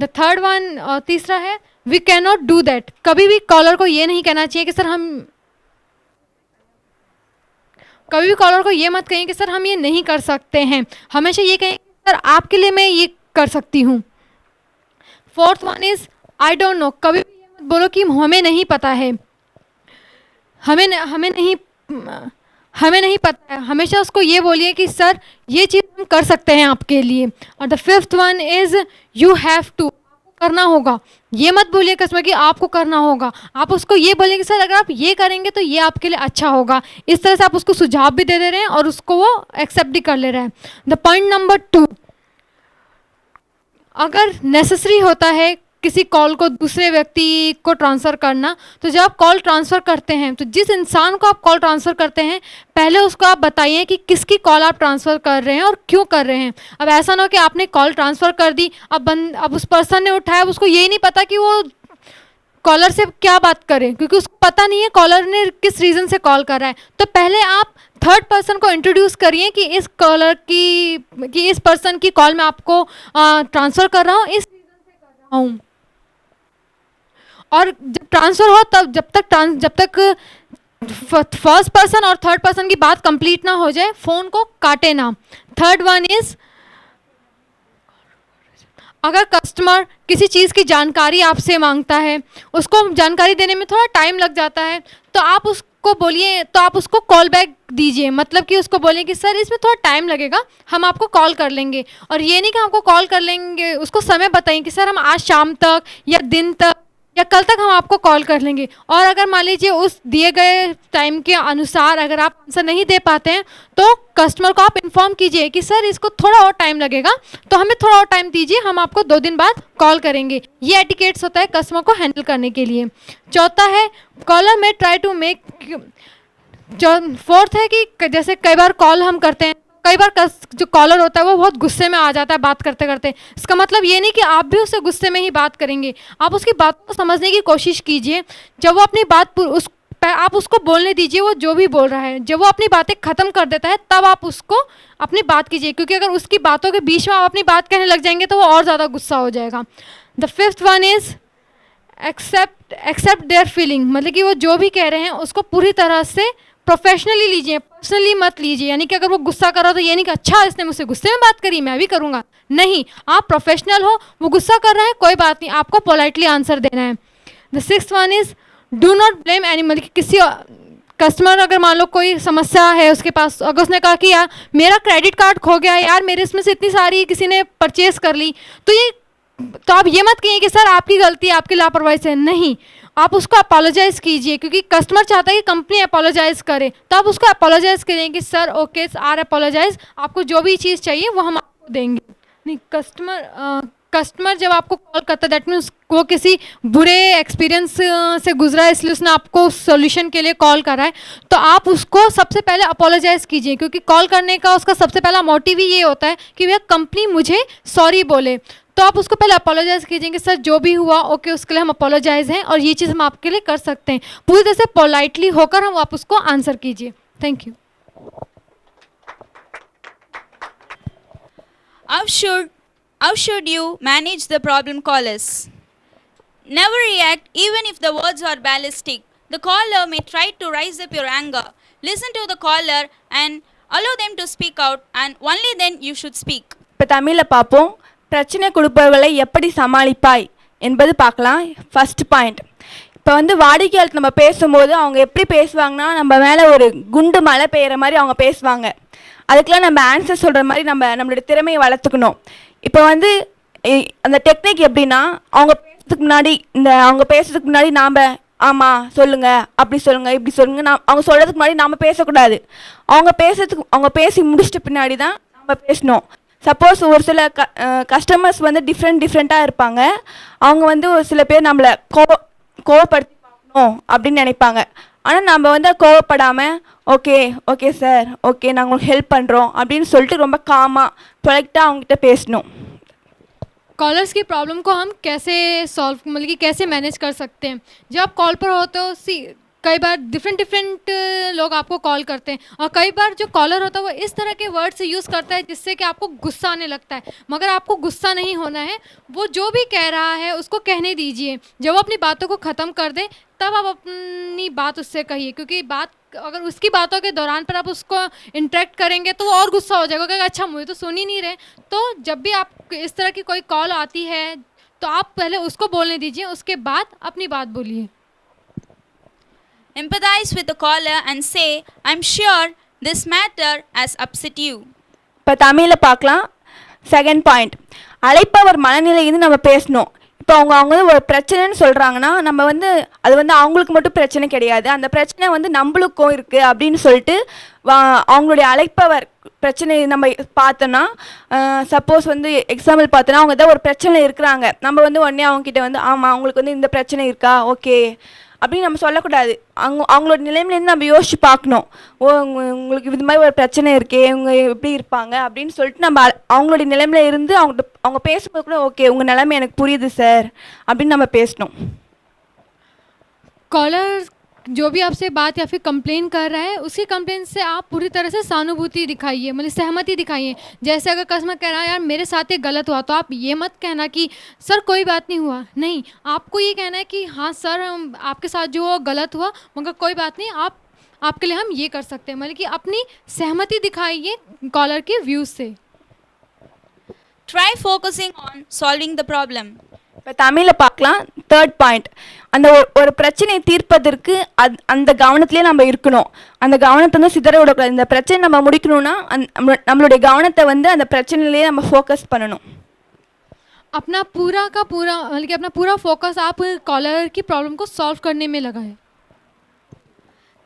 द थर्ड वन, तीसरा है, we can not do that. कभी भी कॉलर को ये नहीं कहना चाहिए कि सर कभी भी कॉलर को ये मत कहें कि सर हम ये नहीं कर सकते हैं. हमेशा ये कहें सर आपके लिए मैं ये कर सकती हूँ. Fourth one is I don't know. कभी भी ये मत बोलो कि हमें नहीं पता है, हमें नहीं पता है, हमेशा उसको ये बोलिए कि सर ये चीज़ हम कर सकते हैं आपके लिए। और the fifth one is you have to, करना होगा। ये मत बोलिए कस्टमर कि आपको करना होगा, आप उसको ये बोलिए कि सर अगर आप ये करेंगे तो ये आपके लिए अच्छा होगा। इस तरह से आप उसको सुझाव भी दे रहे हैं और उसको वो एक्सेप्ट भी कर ले रहा है। द पॉइंट नंबर 2, अगर नेसेसरी होता है किसी कॉल को दूसरे व्यक्ति को ट्रांसफ़र करना, तो जब आप कॉल ट्रांसफ़र करते हैं तो जिस इंसान को आप कॉल ट्रांसफ़र करते हैं पहले उसको आप बताइए कि किसकी कॉल आप ट्रांसफ़र कर रहे हैं और क्यों कर रहे हैं। अब ऐसा ना हो कि आपने कॉल ट्रांसफ़र कर दी, अब उस पर्सन ने उठाया, अब उसको यही नहीं पता कि वो कॉलर से क्या बात करें, क्योंकि उसको पता नहीं है कॉलर ने किस रीज़न से कॉल कर रहा है। तो पहले आप थर्ड पर्सन को इंट्रोड्यूस करिए कि इस कॉलर कि इस पर्सन की कॉल मैं आपको ट्रांसफ़र कर रहा हूँ, इस रीज़न से कर रहा हूँ। और जब ट्रांसफ़र हो तब जब तक फर्स्ट पर्सन और थर्ड पर्सन की बात कंप्लीट ना हो जाए फ़ोन को काटे ना। थर्ड वन इज़, अगर कस्टमर किसी चीज़ की जानकारी आपसे मांगता है, उसको जानकारी देने में थोड़ा टाइम लग जाता है, तो आप उसको कॉल बैक दीजिए। मतलब कि उसको बोलिए कि सर इसमें थोड़ा टाइम लगेगा, हम आपको कॉल कर लेंगे। और ये नहीं कि आपको कॉल कर लेंगे, उसको समय बताइए कि सर हम आज शाम तक या दिन तक या कल तक हम आपको कॉल कर लेंगे। और अगर मान लीजिए उस दिए गए टाइम के अनुसार अगर आप आंसर नहीं दे पाते हैं तो कस्टमर को आप इन्फॉर्म कीजिए कि सर इसको थोड़ा और टाइम लगेगा, तो हमें थोड़ा और टाइम दीजिए, हम आपको 2 दिन बाद कॉल करेंगे। ये एटिकेट्स होता है कस्टमर को हैंडल करने के लिए। चौथा है कॉलर में ट्राई टू मेक। फोर्थ है कि जैसे कई बार कॉल हम करते हैं, कई बार जो कॉलर होता है वो बहुत गुस्से में आ जाता है बात करते करते। इसका मतलब ये नहीं कि आप भी उससे गुस्से में ही बात करेंगे, आप उसकी बात को समझने की कोशिश कीजिए। जब वो अपनी बात आप उसको बोलने दीजिए, वो जो भी बोल रहा है, जब वो अपनी बातें ख़त्म कर देता है तब आप उसको अपनी बात कीजिए, क्योंकि अगर उसकी बातों के बीच में आप अपनी बात कहने लग जाएंगे तो वो और ज़्यादा गुस्सा हो जाएगा। The fifth one is accept their feeling. मतलब कि वो जो भी कह रहे हैं उसको पूरी तरह से प्रोफेशनली लीजिए, पर्सनली मत लीजिए। यानी कि अगर वो गुस्सा कर रहा हो तो ये नहीं कि अच्छा इसने मुझसे गुस्से में बात करी मैं भी करूँगा, नहीं, आप प्रोफेशनल हो, वो गुस्सा कर रहा है कोई बात नहीं, आपको पोलाइटली आंसर देना है। The sixth one is do not blame any. मतलब कि किसी कस्टमर अगर मान लो कोई समस्या है उसके पास, अगर उसने कहा कि यार मेरा क्रेडिट कार्ड खो गया, यार मेरे इसमें से इतनी सारी किसी ने परचेज कर ली, तो आप ये मत कहिए कि सर आपकी गलती है, आपकी लापरवाही से, नहीं, आप उसको अपोलोजाइज़ कीजिए, क्योंकि कस्टमर चाहता है कि कंपनी अपोलोजाइज़ करे, तो आप उसको अपोलोजाइज़ करें कि सर ओके आर अपोलोजाइज़, आपको जो भी चीज़ चाहिए वो हम आपको देंगे। नहीं, कस्टमर जब आपको कॉल करता है दैट मीन्स वो किसी बुरे एक्सपीरियंस से गुजरा है, इसलिए उसने आपको सोल्यूशन के लिए कॉल करा है, तो आप उसको सबसे पहले अपोलोजाइज़ कीजिए, क्योंकि कॉल करने का उसका सबसे पहला मोटिव ही ये होता है कि भैया कंपनी मुझे सॉरी बोले। तो आप उसको पहले अपोलोजाइज़ कीजिए कि सर जो भी हुआ ओके उसके लिए हम अपोलोजाइज़ हैं और ये चीज़ हम आपके लिए कर सकते हैं। पूरी तरह से पोलाइटली होकर हम आप उसको आंसर कीजिए। Thank you. How should you manage the problem callers? Never react even if the words are ballistic. The caller may try to rise up your anger. Listen to the caller and allow them to speak out, and only then you should speak. இப்போ தமிழில் பார்ப்போம். பிரச்சனை கொடுப்பவர்களை எப்படி சமாளிப்பாய் என்பது பார்க்கலாம். First point, இப்போ வந்து வாடிக்கையாளர் நம்ம பேசும்போது அவங்க எப்படி பேசுவாங்கன்னா நம்ம மேலே ஒரு குண்டு மழை பெய்கிற மாதிரி அவங்க பேசுவாங்க. அதுக்கெலாம் நம்ம ஆன்சர் சொல்கிற மாதிரி நம்மளுடைய திறமையை வளர்த்துக்கணும். இப்போ வந்து அந்த டெக்னிக் எப்படின்னா, அவங்க பேசுறதுக்கு முன்னாடி நாம் ஆமாம் சொல்லுங்கள், அப்படி சொல்லுங்கள், இப்படி சொல்லுங்கள், அவங்க சொல்கிறதுக்கு முன்னாடி நாம் பேசக்கூடாது. அவங்க பேசி முடிச்சிட்ட பின்னாடி தான் நம்ம பேசணும். சப்போஸ் ஒரு சில கஸ்டமர்ஸ் வந்து டிஃப்ரெண்ட்டாக இருப்பாங்க. அவங்க வந்து ஒரு சில பேர் நம்மளை கோவப்படுத்தி பார்க்கணும் அப்படின்னு நினைப்பாங்க. ஆனால் நம்ம வந்து கோவப்படாமல் ஓகே சார், ஓகே நாங்கள் உங்களுக்கு ஹெல்ப் பண்ணுறோம் அப்படின்னு சொல்லிட்டு ரொம்ப காமாக பொலைட்டாக அவங்ககிட்ட பேசணும். कॉलर्स की प्रॉब्लम को हम कैसे सॉल्व, मतलब कि कैसे मैनेज कर सकते हैं। जब आप कॉल पर होते हो कई बार डिफरेंट लोग आपको कॉल करते हैं, और कई बार जो कॉलर होता है वो इस तरह के वर्ड से यूज़ करता है जिससे कि आपको गुस्सा आने लगता है। मगर आपको गुस्सा नहीं होना है, वो जो भी कह रहा है उसको कहने दीजिए। जब वो अपनी बातों को ख़त्म कर दे तब आप अपनी बात उससे कहिए, क्योंकि अगर उसकी बातों के दौरान पर आप उसको इंटरेक्ट करेंगे तो वो और गुस्सा हो जाएगा कि अच्छा मुझे तो सुन ही नहीं रहे। तो जब भी आप इस तरह की कोई कॉल आती है तो आप पहले उसको बोलने दीजिए, उसके बाद अपनी बात बोलिए। Empathize with the caller and say, I'm sure this matter has upset you. இப்போ தமிழில் பார்க்கலாம். செகண்ட் பாயிண்ட், அழைப்பவர் மனநிலையிலிருந்து நம்ம பேசணும். இப்போ அவங்க வந்து ஒரு பிரச்சனைன்னு சொல்கிறாங்கன்னா நம்ம வந்து அது வந்து அவங்களுக்கு மட்டும் பிரச்சனை கிடையாது, அந்த பிரச்சனை வந்து நம்மளுக்கும் இருக்குது அப்படின்னு சொல்லிட்டு அவங்களுடைய அழைப்பவர் பிரச்சனை நம்ம பார்த்தோன்னா, சப்போஸ் வந்து எக்ஸாம்பிள் பார்த்தோன்னா அவங்க தான் ஒரு பிரச்சனை இருக்கிறாங்க, நம்ம வந்து உடனே அவங்கக்கிட்ட வந்து ஆமாம் அவங்களுக்கு வந்து இந்த பிரச்சனை இருக்கா ஓகே அப்படின்னு நம்ம சொல்லக்கூடாது. அவங்களோட நிலைமையிலேருந்து நம்ம யோசிச்சு பார்க்கணும். உங்களுக்கு இது மாதிரி ஒரு பிரச்சனை இருக்கே, இவங்க எப்படி இருப்பாங்க அப்படின்னு சொல்லிட்டு நம்ம அவங்களுடைய நிலைமையில இருந்து அவங்க பேசும்போது கூட ஓகே உங்கள் நிலைமை எனக்கு புரியுது சார் அப்படின்னு நம்ம பேசணும். कॉलर जो भी आपसे बात या फिर कंप्लेन कर रहा है, उसकी कंप्लेन से आप पूरी तरह से सहानुभूति दिखाइए, मतलब सहमति दिखाइए. जैसे अगर कस्टमर कह रहा है यार मेरे साथ ये गलत हुआ, तो आप ये मत कहना कि सर कोई बात नहीं हुआ. नहीं, आपको ये कहना है कि हाँ सर आपके साथ जो गलत हुआ मगर कोई बात नहीं, आपके लिए हम ये कर सकते हैं. मतलब कि अपनी सहमति दिखाइए कॉलर के व्यूज़ से. Try focusing on solving the problem. இப்போ தமிழில் பார்க்கலாம். தேர்ட் பாயிண்ட், அந்த ஒரு பிரச்சனையை தீர்ப்பதற்கு அந்த கவனத்திலே நம்ம இருக்கணும். அந்த கவனத்தை வந்து சிதற விடக்கூடாது. இந்த பிரச்சனை நம்ம முடிக்கணும்னா நம்மளுடைய கவனத்தை வந்து அந்த பிரச்சனையிலே நம்ம ஃபோக்கஸ் பண்ணணும். अपना पूरा का पूरा मतलब कि अपना पूरा फोकस आप कॉलर की प्रॉब्लम को सॉल्व करने में लगाएं.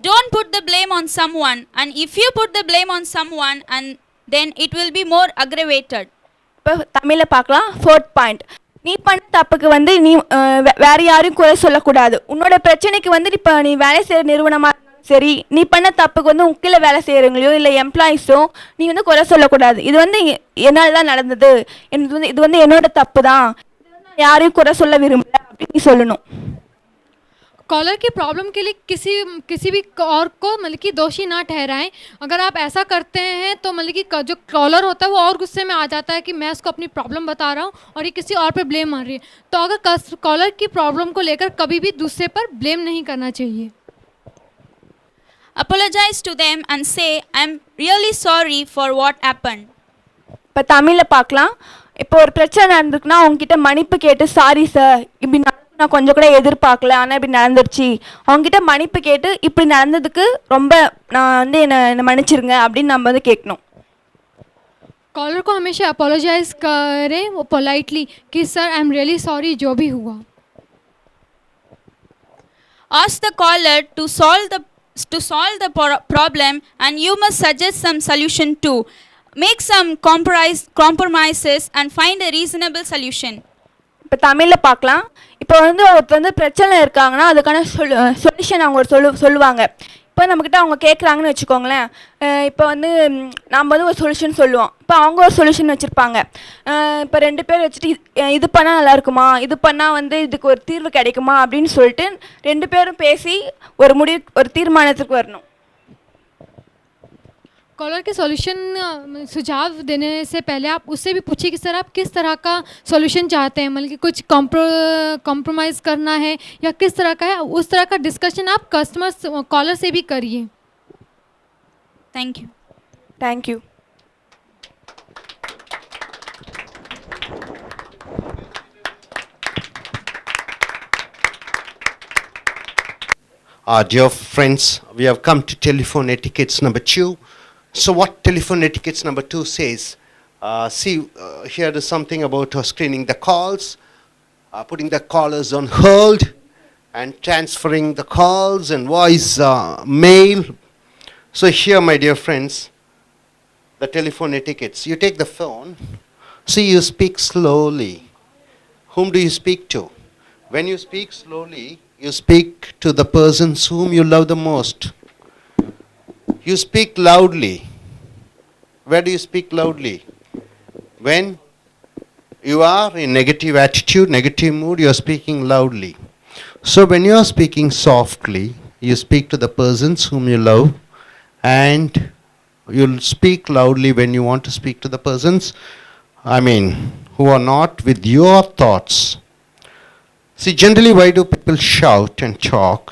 Don't put the blame on someone, and if you put the blame on someone, and then it will be more aggravated. இப்போ தமிழில் பார்க்கலாம். ஃபோர்த் பாயிண்ட், நீ பண்ண தப்புக்கு வந்து நீ வேற யாரையும் குறை சொல்லக்கூடாது. உன்னோட பிரச்சனைக்கு வந்து இப்போ நீ வேலை செய்கிற நிறுவனமாக சரி, நீ பண்ண தப்புக்கு வந்து உன் கீழே வேலை செய்கிறவங்களையோ இல்லை எம்ப்ளாயிஸோ நீ வந்து குறை சொல்லக்கூடாது. இது வந்து என்னால் தான் நடந்தது, இது வந்து என்னோட தப்பு தான், யாரையும் குறை சொல்ல விரும்பல அப்படின்னு சொல்லணும். कॉलर की प्रॉब्लम के लिए किसी भी और को मतलब कि दोषी ना ठहराएं. अगर आप ऐसा करते हैं तो मतलब कि जो कॉलर होता है वो और गुस्से में आ जाता है कि मैं उसको अपनी प्रॉब्लम बता रहा हूँ और ये किसी और पे ब्लेम मार रही है. तो अगर कॉलर की प्रॉब्लम को लेकर कभी भी दूसरे पर ब्लेम नहीं करना चाहिए. Apologize to them and say, I'm really sorry for what happened. இப்போ தமிழில் பார்க்கலாம். இப்போ ஒரு பிரச்சனை நடந்துக்குன்னா அவங்ககிட்ட மன்னிப்பு கேட்டு சாரி சார் இப்படி நான் கொஞ்சம் கூட எதிர்பார்க்கல ஆனால் இப்படி நடந்துருச்சு, அவங்ககிட்ட மன்னிப்பு கேட்டு இப்படி நடந்ததுக்கு ரொம்ப நான் வந்து என்னை மன்னிச்சிருங்க அப்படின்னு நம்ம வந்து கேட்கணும். कॉलर को हमेशा अपोलोजाइज करें वो पोलाइटली कि sir I am really sorry जो भी हुआ. Ask the caller to solve the problem, and you must suggest some solution too. Make some compromises and find a reasonable solution. இப்போ தமிழில் பார்க்கலாம். இப்போ வந்து ஒருத்தர் வந்து பிரச்சனை இருக்காங்கன்னா அதுக்கான சொல்யூஷன் அவங்க சொல்லுவாங்க. இப்போ நம்மக்கிட்ட அவங்க கேட்குறாங்கன்னு வச்சுக்கோங்களேன். இப்போ வந்து நம்ம வந்து ஒரு சொல்யூஷன் சொல்லுவோம், இப்போ அவங்க ஒரு சொல்யூஷன் வச்சுருப்பாங்க. இப்போ ரெண்டு பேர் வச்சுட்டு இது பண்ணால் நல்லா இருக்குமா, இது பண்ணால் வந்து இதுக்கு ஒரு தீர்வு கிடைக்குமா அப்படின்னு சொல்லிட்டு ரெண்டு பேரும் பேசி ஒரு தீர்மானத்துக்கு வரணும். कॉलर के सॉल्यूशन सुझाव देने से पहले आप उससे भी पूछिए कि सर आप किस तरह का सॉल्यूशन चाहते हैं, मतलब कि कुछ कॉम्प्रोमाइज़ करना है या किस तरह का है, उस तरह का डिस्कशन आप कॉलर से भी करिए. Thank you. Thank you. Dear friends, we have come to telephone etiquettes number 2. So what telephone etiquettes number 2 says, here is something about screening the calls, putting the callers on hold and transferring the calls and voice mail. So here, my dear friends, the telephone etiquettes. You take the phone, see you speak slowly. Whom do you speak to? When you speak slowly, you speak to the persons whom you love the most. You speak loudly. Where do you speak loudly? When you are in negative attitude, negative mood, you are speaking loudly. So when you are speaking softly, you speak to the persons whom you love, and you'll speak loudly when you want to speak to the persons, who are not with your thoughts. See, generally why do people shout and talk?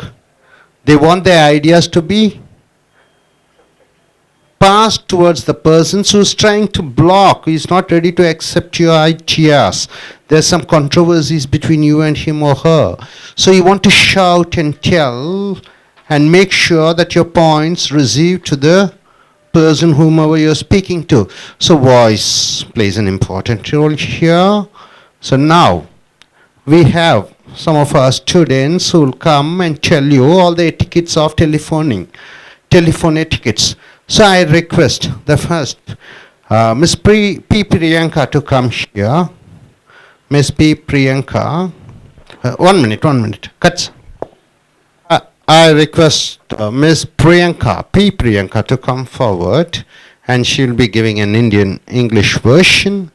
They want their ideas to be passed towards the person who's trying to block, who is not ready to accept your ideas. There's some controversies between you and him or her. So you want to shout and tell and make sure that your points receive to the person whomever you're speaking to. So voice plays an important role here. So now we have some of our students who will come and tell you all the etiquettes of telephone etiquettes. So I request the first Miss P. Priyanka to come here. Miss P. Priyanka. 1 minute. Cuts. I request Miss Priyanka, P. Priyanka, to come forward, and she'll be giving an Indian English version.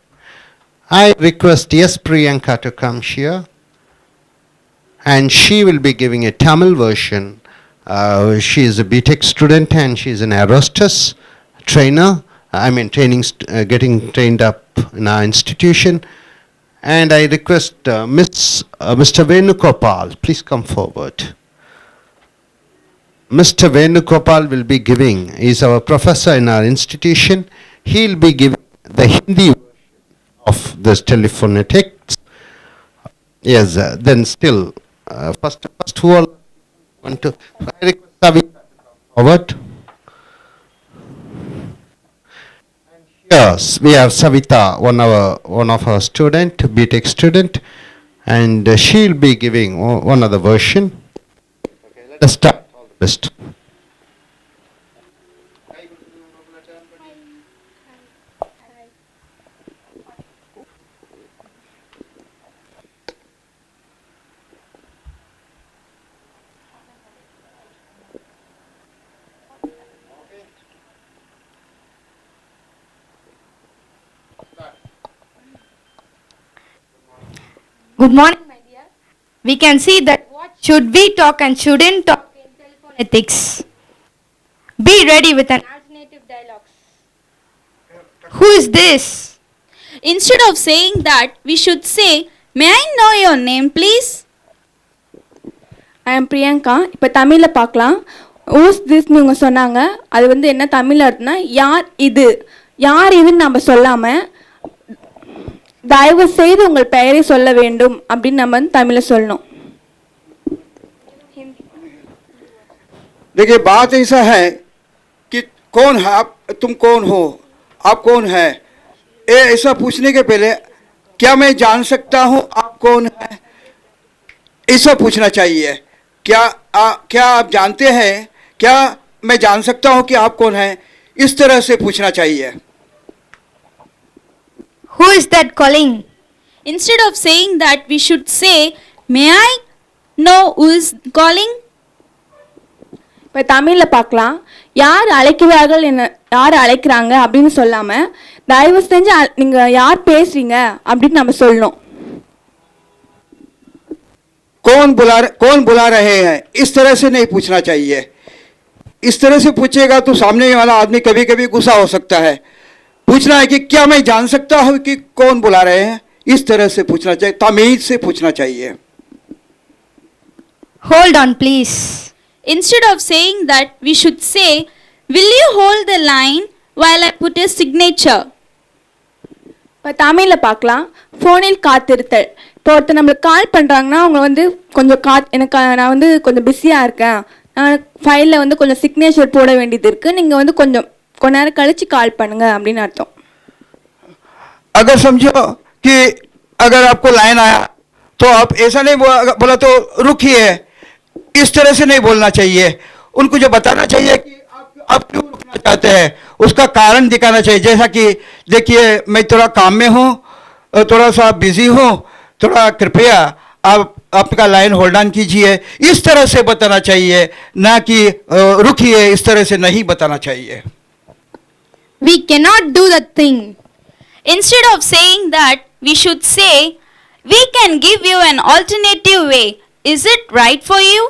I request S. Priyanka to come here, and she will be giving a Tamil version. She is a BTech student and she is an aerostess trainer. Getting trained up in our institution. And I request Mr. Venugopal, please come forward. Mr. Venugopal will be giving, he's our professor in our institution. He'll be giving the Hindi version of this telephonetics. Yes, then still, first who all want to, I request Savita to come forward. Yes, we have Savita, one of our student, BTech student, and she'll be giving one other version. Okay, let us start. All the best. Good morning, my dear. We can see that what should we talk and shouldn't talk in telephone ethics. Be ready with an alternative dialogue. Who is this? Instead of saying that, we should say, "May I know your name, please?" I am Priyanka. இப்போ தமிழில் பார்க்கலாம். ஊஸ் திஸ்ன்னு இவங்க சொன்னாங்க. அது வந்து என்ன தமிழில் அர்த்தம்னா யார் இதுன்னு நம்ம சொல்லாமல் தயவு செய்து உங்கள் பெயரை சொல்ல வேண்டும் அப்படின்னு நம்ம தமிழில் சொல்லணும். देखिए बात ऐसा है कि कौन है आप, तुम कौन हो, आप कौन है, ये ऐसा पूछने के पहले क्या मैं जान सकता हूँ आप कौन है, ऐसा पूछना चाहिए. क्या आप जानते हैं, क्या मैं जान सकता हूँ कि आप कौन है, इस तरह से पूछना चाहिए. Who is that calling? Instead of saying that, we should say, "May I know who is calling?" இப்போ தமிழில் பார்க்கலாம். யார் அழைக்கிறார்கள் யார் அழைக்கிறாங்க அப்படின்னு சொல்லாமல் தயவு செஞ்சு நீங்கள் யார் பேசுறீங்க அப்படின்னு நம்ம சொல்லணும். कौन बुला रहे हैं, इस तरह से नहीं पूछना चाहिए. इस तरह से पूछेगा तो सामने वाला आदमी कभी कभी गुस्सा हो सकता है. पूछना है कि क्या मैं जान सकता हूँ कि कौन बुला रहे हैं, इस तरह से पूछना चाहिए, तमीज से पूछना चाहिए. Hold on, please. Instead of saying that, we should say, "Will you hold the line while I put a signature?" இப்போ தமிழில் பார்க்கலாம். ஃபோனில் காத்திருத்தல். இப்போ ஒருத்தர் நம்மளுக்கு கால் பண்ணுறாங்கன்னா அவங்க வந்து கொஞ்சம் நான் வந்து கொஞ்சம் பிஸியாக இருக்கேன், நான் ஃபைலில் வந்து கொஞ்சம் சிக்னேச்சர் போட வேண்டியது இருக்குது, நீங்கள் வந்து கொஞ்ச நேரம் கழிச்சு கால் பண்ணுங்க அப்படின்னு அர்த்தம். अगर समझो कि अगर आपको लाइन आया तो आप ऐसा नहीं बोला तो रुकिए, इस तरह से नहीं बोलना चाहिए. उनको जो बताना चाहिए कि आप क्यों रुकना चाहते हैं, उसका कारण दिखाना चाहिए. जैसा कि देखिए मैं थोड़ा काम में हूँ, थोड़ा सा बिजी हूँ, थोड़ा कृपया आप आपका लाइन होल्ड ऑन कीजिए, इस तरह से बताना चाहिए, ना कि रुकिए, इस तरह से नहीं बताना चाहिए. We cannot do that thing. Instead of saying that, we should say, "We can give you an alternative way. Is it right for you?"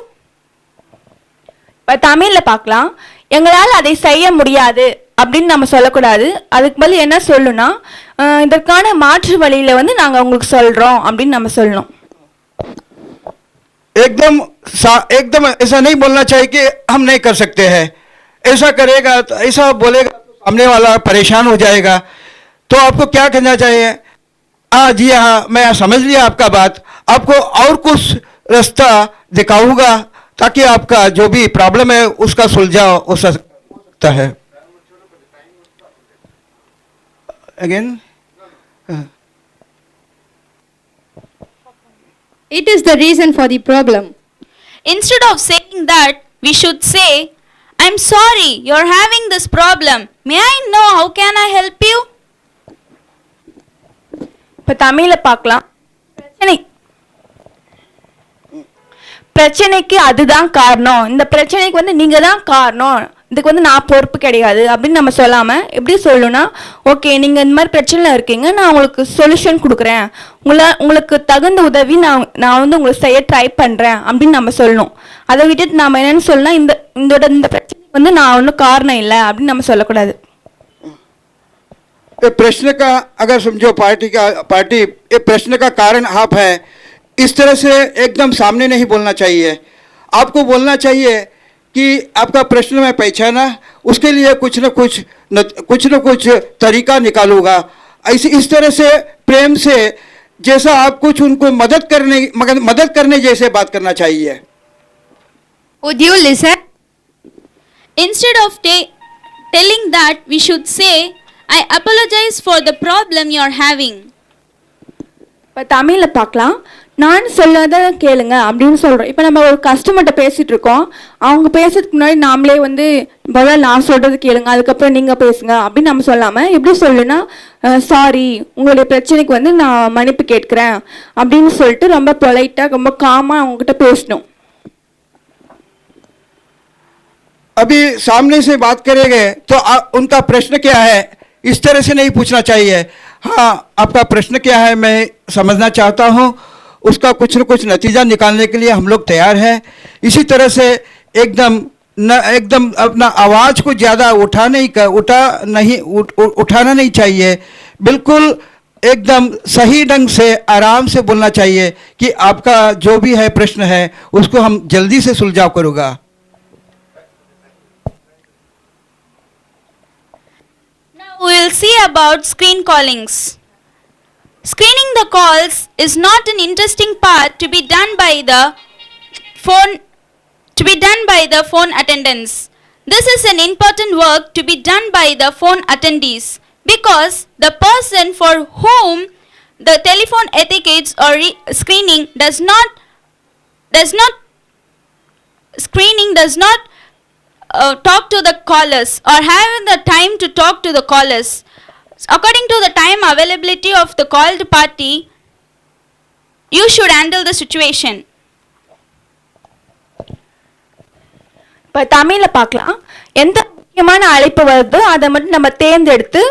இப்போ தமிழில் பார்க்கலாம். எங்களால் அதை செய்ய முடியாது அப்படின்னு நம்ம சொல்லக்கூடாது. அதுக்கு பதில் என்ன சொல்லணும்னா இதற்கான மாற்று வழியில் வந்து நாங்கள் உங்களுக்கு சொல்கிறோம் அப்படின்னு நம்ம சொல்லணும். एकदम ऐसा नहीं बोलना चाहिए कि हम नहीं कर सकते हैं. ऐसा करेगा तो ऐसा बोलेगा तो सामने वाला परेशान हो जाएगा. तो आपको क्या करना चाहिए, जी हाँ मैं समझ लिया आपका बात, आपको और कुछ रास्ता दिखाऊंगा ताकि आपका जो भी प्रॉब्लम है उसका सुलझाव हो सकता है। Again It is the reason for the problem. Instead of saying that, we should say, I'm sorry, you're having this problem. May I know how can I help you? இப்போ தமிழில் பார்க்கலாம். பிரச்சனைக்கு அதுதான் காரணம், இந்த பிரச்சனைக்கு வந்து நீங்கள் தான் காரணம், இதுக்கு வந்து நான் பொறுப்பு கிடையாது அப்படின்னு நம்ம சொல்லாமல் எப்படி சொல்லணும்னா, ஓகே நீங்கள் இந்த மாதிரி பிரச்சனையில் இருக்கீங்க, நான் உங்களுக்கு சொல்யூஷன் கொடுக்குறேன், உங்களுக்கு தகுந்த உதவி நான் வந்து உங்களுக்கு செய்ய ட்ரை பண்ணுறேன் அப்படின்னு நம்ம சொல்லணும். அதை விட்டுட்டு நாம் என்னென்னு சொல்லலாம், இந்த பிரச்சனைக்கு வந்து நான் ஒன்றும் காரணம் இல்லை அப்படின்னு நம்ம சொல்லக்கூடாது. प्रश्न का अगर समझो पार्टी ये प्रश्न का कारण आप है, इस तरह से एकदम सामने नहीं बोलना चाहिए। आपको बोलना चाहिए कि आपका प्रश्न मैं पहचाना, उसके लिए कुछ न कुछ तरीका निकालूंगा। इस तरह से प्रेम से जैसा आप कुछ उनको मदद करने जैसे बात करना चाहिए। Would you listen? Instead of telling that, we should say, I apologize for the problem you're having. இப்போ தமிழில் பார்க்கலாம். நான் சொல்லாத கேளுங்க அப்படின்னு சொல்கிறோம். இப்போ நம்ம ஒரு கஸ்டமர்கிட்ட பேசிகிட்டு இருக்கோம், அவங்க பேசுறதுக்கு முன்னாடி நாமளே வந்து முதல்ல நான் சொல்கிறது கேளுங்க அதுக்கப்புறம் நீங்கள் பேசுங்க அப்படின்னு நம்ம சொல்லாமல் எப்படி சொல்லுன்னா, சாரி உங்களுடைய பிரச்சனைக்கு வந்து நான் மன்னிப்பு கேட்குறேன் அப்படின்னு சொல்லிட்டு ரொம்ப பொலைட்டாக ரொம்ப காமாக அவங்ககிட்ட பேசணும். अभी सामने से बात करेंगे तो उनका प्रश्न क्या है इस तरह से नहीं पूछना चाहिए। हाँ, आपका प्रश्न क्या है मैं समझना चाहता हूँ, उसका कुछ न कुछ नतीजा निकालने के लिए हम लोग तैयार हैं। इसी तरह से एकदम अपना आवाज़ को ज़्यादा उठाना नहीं चाहिए। बिल्कुल एकदम सही ढंग से आराम से बोलना चाहिए कि आपका जो भी है प्रश्न है उसको हम जल्दी से सुलझाव करूँगा। We will see about screen callings. Screening the calls is not an interesting part to be done by the phone attendants. This is an important work to be done by the phone attendees because the person for whom the telephone etiquettes or screening does not talk to the callers or have the time to talk to the callers. According to the time availability of the called party, you should handle the situation. இப்போ தமிழில் பார்க்கலாம். எந்த முக்கியமான அழைப்பு வருதோ அதை மட்டும் நம்ம தேர்ந்தெடுத்து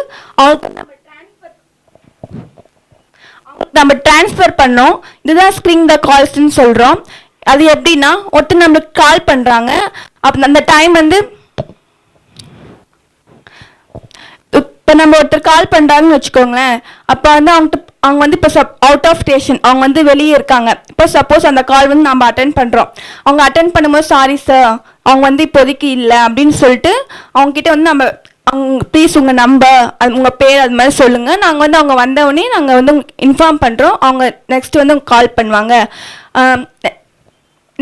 நம்ம டிரான்ஸ்ஃபர் பண்ணோம். இதுதான் ஸ்க்ரீன் த கால்ஸ்ன்னு சொல்கிறோம். அது எப்படின்னா, ஒருத்தர் நம்மளுக்கு கால் பண்ணுறாங்க, அப்போ அந்த டைம் வந்து இப்போ நம்ம ஒருத்தர் கால் பண்ணுறாங்கன்னு வச்சுக்கோங்களேன், அப்போ வந்து அவங்க வந்து இப்போ அவுட் ஆஃப் ஸ்டேஷன், அவங்க வந்து வெளியே இருக்காங்க. இப்போ சப்போஸ் அந்த கால் வந்து நம்ம அட்டென்ட் பண்ணுறோம், அவங்க அட்டென்ட் பண்ணும்போது சாரி சார் அவங்க வந்து இப்போதைக்கு இல்லை அப்படின்னு சொல்லிட்டு அவங்கக்கிட்ட வந்து நம்ம ப்ளீஸ் உங்கள் நம்பர் உங்கள் பேர் அது மாதிரி சொல்லுங்கள், நாங்கள் வந்து அவங்க வந்தவொடனே நாங்கள் வந்து இன்ஃபார்ம் பண்ணுறோம், அவங்க நெக்ஸ்ட் வந்து கால் பண்ணுவாங்க.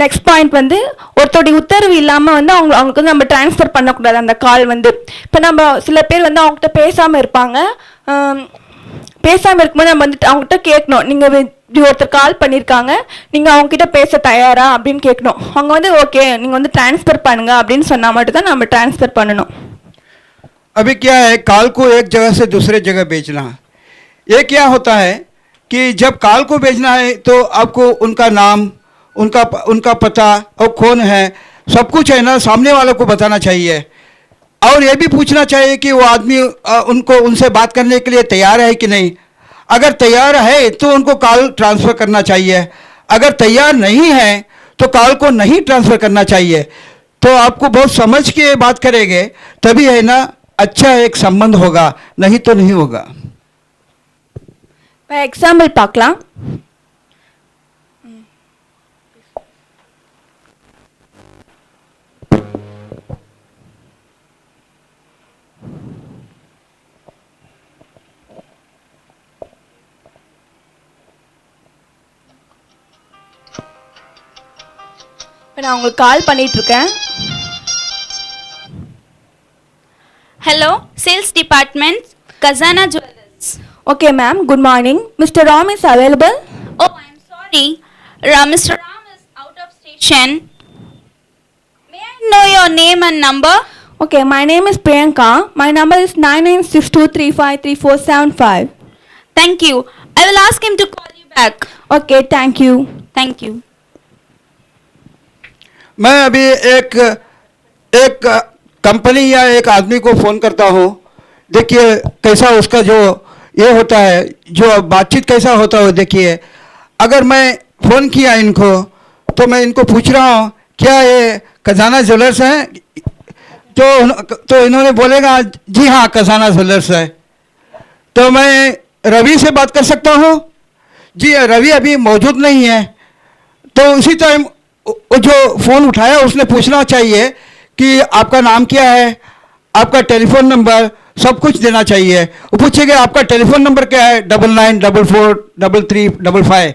நெக்ஸ்ட் பாயிண்ட் வந்து ஒருத்தருடைய உத்தரவு இல்லாமல் வந்து அவங்களுக்கு வந்து நம்ம ட்ரான்ஸ்ஃபர் பண்ணக்கூடாது அந்த கால் வந்து. இப்போ நம்ம சில பேர் வந்து அவங்ககிட்ட பேசாமல் இருப்பாங்க, பேசாமல் இருக்கும்போது நம்ம வந்துட்டு அவங்ககிட்ட கேட்கணும், நீங்கள் இப்படி ஒருத்தர் கால் பண்ணியிருக்காங்க நீங்கள் அவங்ககிட்ட பேச தயாரா அப்படின்னு கேட்கணும். அவங்க வந்து ஓகே நீங்கள் வந்து ட்ரான்ஸ்ஃபர் பண்ணுங்க அப்படின்னு சொன்னால் மட்டும்தான் நம்ம ட்ரான்ஸ்ஃபர் பண்ணணும். अभी क्या है, कॉल को एक जगह से दूसरे जगह भेजना, ये क्या होता है कि जब कॉल को भेजना है तो आपको उनका नाम उनका पता और कौन है सब कुछ है ना सामने वालों को बताना चाहिए। और ये भी पूछना चाहिए कि वो आदमी उनसे बात करने के लिए तैयार है कि नहीं। अगर तैयार है तो उनको कॉल ट्रांसफ़र करना चाहिए, अगर तैयार नहीं है तो कॉल को नहीं ट्रांसफ़र करना चाहिए। तो आपको बहुत समझ के बात करेंगे तभी है ना अच्छा एक संबंध होगा, नहीं तो नहीं होगा। இப்போ எக்ஸாம்பிள் பார்க்கலாம். இப்போ நான் உங்களுக்கு கால் பண்ணிகிட்ருக்கேன். Hello, sales department, Khazana Jewelers. Okay, ma'am. Good morning. Mr. Ram is available? Oh, I'm sorry. Mr. Ram is out of station. May I know your name and number? Okay, my name is Priyanka. My number is 9962353475. Thank you. I will ask him to call you back. Okay, thank you. Thank you. मैं अभी एक company या एक आदमी को phone करता हूँ. देखिए कैसा उसका जो ये होता है, जो बातचीत कैसा होता है. देखिए अगर मैं फ़ोन किया इनको तो मैं इनको पूछ रहा हूँ क्या ये खजाना ज्वेलर्स हैं, तो इन्होंने बोलेगा जी हाँ खजाना ज्वेलर्स है. तो मैं रवि से बात कर सकता हूँ? जी रवि अभी मौजूद नहीं है. तो उसी टाइम वो जो फ़ोन उठाया उसने पूछना चाहिए कि आपका नाम क्या है, आपका टेलीफोन नंबर, सब कुछ देना चाहिए. वो पूछेगा आपका टेलीफोन नंबर क्या है, 99443355.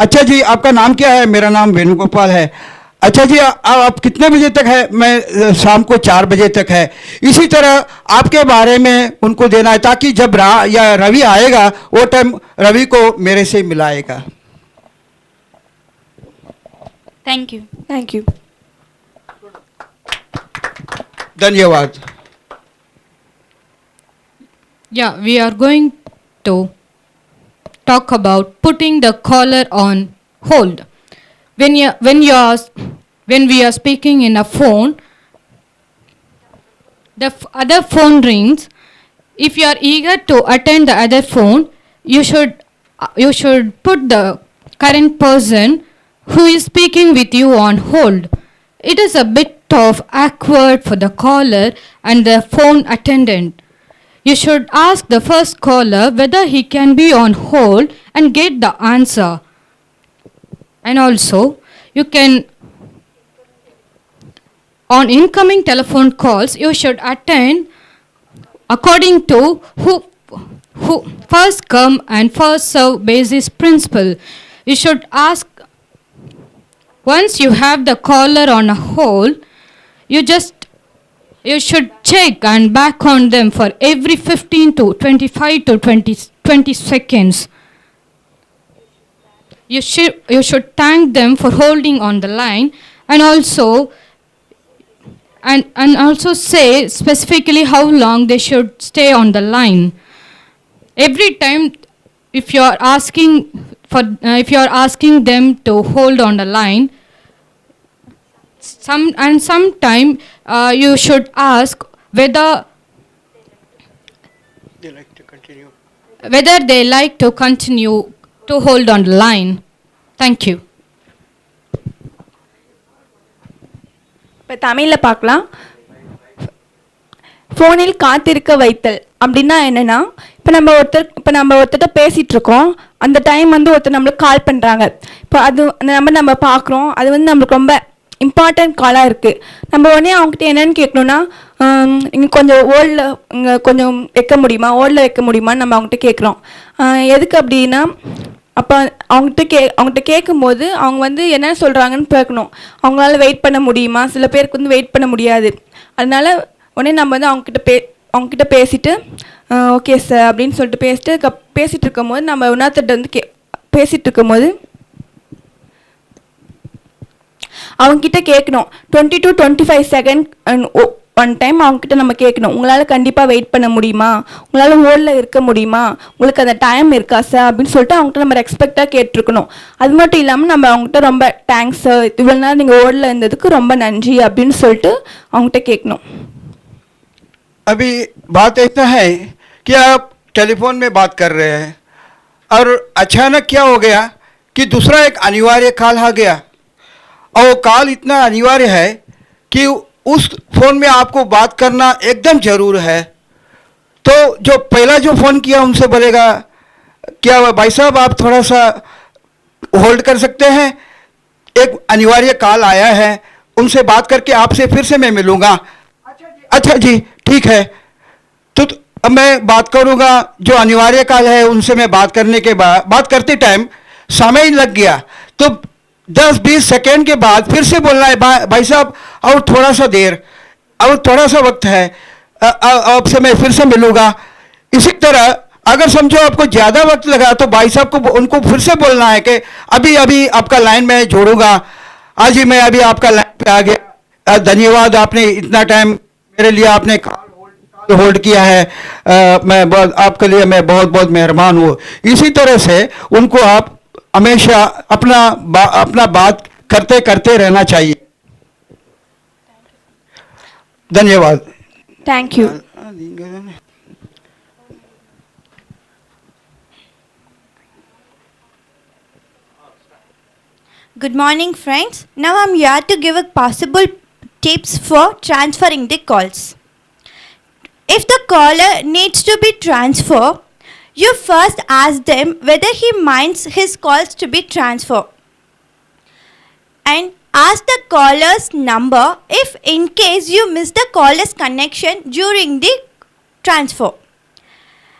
अच्छा जी आपका नाम क्या है? मेरा नाम वेणुगोपाल है. अच्छा जी आप कितने बजे तक है? मैं शाम को 4 बजे तक है. इसी तरह आपके बारे में उनको देना है ताकि जब रवि आएगा वो टाइम रवि को मेरे से मिलाएगा. Thank you. Thank you. धन्यवाद. Yeah, we are going to talk about putting the caller on hold. When we are speaking in a phone, the other phone rings. If you are eager to attend the other phone, you should put the current person who is speaking with you on hold. It is a bit of awkward for the caller and the phone attendant. You should ask the first caller whether he can be on hold and get the answer. And also, you can, on incoming telephone calls, you should attend according to who first come and first serve basis principle. You should ask, once you have the caller on a hold, you should check and back on them for every 15 to 25 to 20 seconds. You should thank them for holding on the line and also say specifically how long they should stay on the line. Every time if you are asking them to hold on the line, sometime you should ask whether they like to continue to hold on the line. Thank you. இப்போ தமிழில் பார்க்கலாம். ஃபோனில் காத்திருக்க வைத்தல் அப்படின்னா என்னென்னா, இப்போ நம்ம ஒருத்தர்கிட்ட பேசிகிட்டு இருக்கோம். அந்த டைம் வந்து ஒருத்தர் நம்மளுக்கு கால் பண்ணுறாங்க. இப்போ அது அந்த நம்பர் நம்ம பார்க்குறோம். அது வந்து நம்மளுக்கு ரொம்ப இம்பார்ட்டன்ட் காலாக இருக்குது. நம்ம உடனே அவங்ககிட்ட என்னென்னு கேட்கணுன்னா, நீங்கள் கொஞ்சம் ஓல்டில் இங்கே கொஞ்சம் வைக்க முடியுமான்னு நம்ம அவங்ககிட்ட கேட்குறோம். எதுக்கு அப்படின்னா, அப்போ அவங்ககிட்ட கேட்கும்போது அவங்க வந்து என்ன சொல்கிறாங்கன்னு கேட்கணும். அவங்களால வெயிட் பண்ண முடியுமா? சில பேருக்கு வந்து வெயிட் பண்ண முடியாது. அதனால உடனே நம்ம வந்து அவங்ககிட்ட பேசிட்டு ஓகே சார் அப்படின்னு சொல்லிட்டு பேசிகிட்டு இருக்கும்போது நம்ம இன்னொருத்தர்கிட்ட வந்து பேசிகிட்டு இருக்கும்போது அவங்ககிட்ட கேட்கணும். 20 to 25 செகண்ட் ஒன் டைம் அவங்ககிட்ட நம்ம கேட்கணும், உங்களால் கண்டிப்பாக வெயிட் பண்ண முடியுமா, உங்களால் ஹோல்டில் இருக்க முடியுமா, உங்களுக்கு அந்த டைம் இருக்கா சார் அப்படின்னு சொல்லிட்டு அவங்ககிட்ட நம்ம ரெஸ்பெக்டாக கேட்டிருக்கணும். அது மட்டும் இல்லாமல் நம்ம அவங்ககிட்ட ரொம்ப தேங்க்ஸ் சார், இவ்வளோ நேரம் நீங்கள் ஹோல்டில் இருந்ததுக்கு ரொம்ப நன்றி அப்படின்னு சொல்லிட்டு அவங்ககிட்ட கேட்கணும். अभी बात ऐसा है कि आप टेलीफोन में बात कर रहे हैं और अचानक क्या हो गया कि दूसरा एक अनिवार्य कॉल आ गया और वो कॉल इतना अनिवार्य है कि उस फ़ोन में आपको बात करना एकदम ज़रूर है. तो जो पहला जो फ़ोन किया उनसे बोलेगा क्या भाई साहब आप थोड़ा सा होल्ड कर सकते हैं, एक अनिवार्य कॉल आया है, उनसे बात करके आपसे फिर से मैं मिलूँगा. अच्छा जी ठीक है. तो अब मैं बात करूँगा. जो अनिवार्य कॉल है उनसे मैं बात करने के बाद बात करते टाइम समय लग गया. तो 10-20 सेकेंड के बाद फिर से बोलना है, भाई साहब और थोड़ा सा देर, और थोड़ा सा वक्त है, आपसे मैं फिर से मिलूंगा। इसी तरह अगर समझो आपको ज़्यादा वक्त लगा तो भाई साहब को उनको फिर से बोलना है कि अभी अभी आपका लाइन में जोड़ूंगा, आज ही मैं अभी आपका लाइन पे आ गया, धन्यवाद, आपने इतना टाइम मेरे लिए आपने कॉल होल्ड किया है, मैं बहुत आपके लिए मैं बहुत बहुत मेहरबान हूँ। इसी तरह से उनको आप हमेशा अपना बात करते करते रहना चाहिए। धन्यवाद। Thank you. Good morning, friends. Now I'm here to give a possible tips for transferring the calls. If the caller needs to be transferred, you first ask them whether he minds his calls to be transferred. And ask the caller's number if in case you miss the caller's connection during the transfer.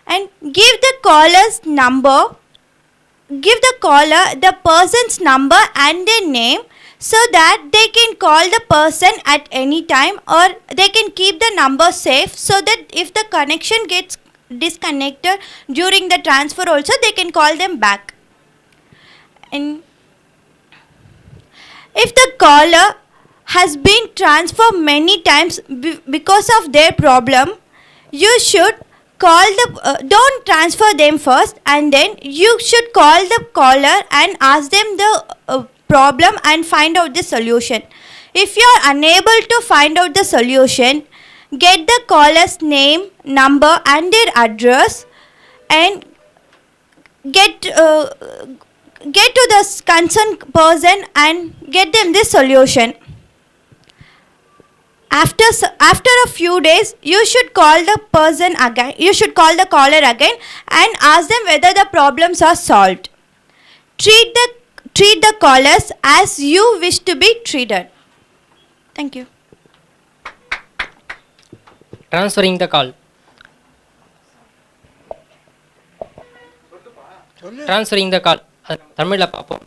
And give the caller the person's number and their name so that they can call the person at any time, or they can keep the number safe so that if the connection gets disconnected during the transfer also, they can call them back. And if the caller has been transferred many times because of their problem, you should don't transfer them first, and then you should call the caller and ask them the problem and find out the solution. If you are unable to find out the solution, get the caller's name, number and their address, and get to the concerned person and get them the solution. After a few days, you should call the person again. You should call the caller again and ask them whether the problems are solved. Treat the callers as you wish to be treated. Thank you. Transferring the call. Transferring the call. தமிழில் பார்ப்போம்.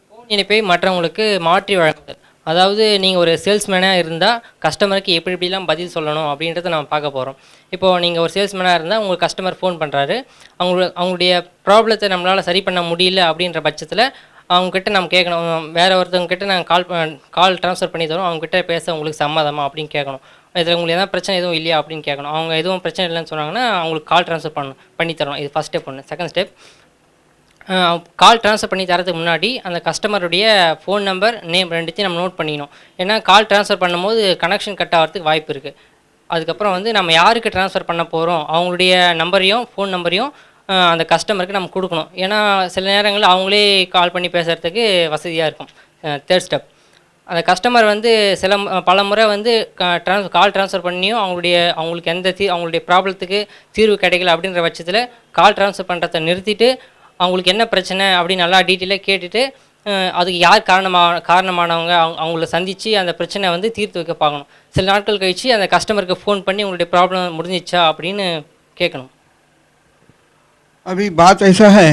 Phone இணைப்பை மற்றவங்களுக்கு மாற்றி வழங்குதல். அதாவது நீங்கள் ஒரு சேல்ஸ்மேனாக இருந்தால் கஸ்டமருக்கு எப்படி எப்படிலாம் பதில் சொல்லணும் அப்படின்றத நம்ம பார்க்க போகிறோம். இப்போது நீங்கள் ஒரு சேல்ஸ்மேனாக இருந்தால் உங்களுக்கு கஸ்டமர் ஃபோன் பண்ணுறாரு, அவங்களுடைய ப்ராப்ளத்தை நம்மளால் சரி பண்ண முடியல அப்படின்ற பட்சத்தில் அவங்கக்கிட்ட நம்ம கேட்கணும், வேறு ஒருத்தவங்கக்கிட்ட நாங்கள் கால் ட்ரான்ஸ்ஃபர் பண்ணி தரோம், அவங்ககிட்ட பேச உங்களுக்கு சம்மதமா அப்படின்னு கேட்கணும். இதில் உங்களுக்கு எதாவது பிரச்சனை எதுவும் இல்லையா அப்படின்னு கேட்கணும். அவங்க எதுவும் பிரச்சனை இல்லைன்னு சொன்னாங்கன்னா அவங்களுக்கு கால் ட்ரான்ஸ்ஃபர் பண்ணி தரணும். இது ஃபஸ்ட் ஸ்டெப் ஒன்று. செகண்ட் ஸ்டெப், கால் ட்ரான்ஸ்ஃபர் பண்ணி தரதுக்கு முன்னாடி அந்த கஸ்டமருடைய ஃபோன் நம்பர், நேம் ரெண்டுத்தையும் நம்ம நோட் பண்ணிக்கணும். ஏன்னா கால் ட்ரான்ஸ்ஃபர் பண்ணும்போது கனெக்ஷன் கட் ஆகிறதுக்கு வாய்ப்பு இருக்குது. அதுக்கப்புறம் நம்ம யாருக்கு ட்ரான்ஸ்ஃபர் பண்ண போகிறோம் அவங்களுடைய நம்பரையும் ஃபோன் நம்பரையும் அந்த கஸ்டமருக்கு நம்ம கொடுக்கணும். ஏன்னா சில நேரங்களில் அவங்களே கால் பண்ணி பேசுகிறதுக்கு வசதியாக இருக்கும். தேர்ட் ஸ்டெப், அந்த கஸ்டமர் பல முறை கால் ட்ரான்ஸ்ஃபர் பண்ணியும் அவங்களுக்கு அவங்களுடைய ப்ராப்ளத்துக்கு தீர்வு கிடைக்கல அப்படின்ற பட்சத்தில் கால் ட்ரான்ஸ்ஃபர் பண்ணுறதை நிறுத்திட்டு அவங்களுக்கு என்ன பிரச்சனை அப்படின்னு நல்லா டீட்டெயிலாக கேட்டுட்டு அதுக்கு யார் காரணமானவங்க அவங்கள சந்தித்து அந்த பிரச்சனை தீர்த்து வைக்க பார்க்கணும். சில நாட்கள் கழித்து அந்த கஸ்டமருக்கு ஃபோன் பண்ணி உங்களுடைய ப்ராப்ளம் முடிஞ்சிச்சா அப்படின்னு கேட்கணும். अभी बात ऐसा है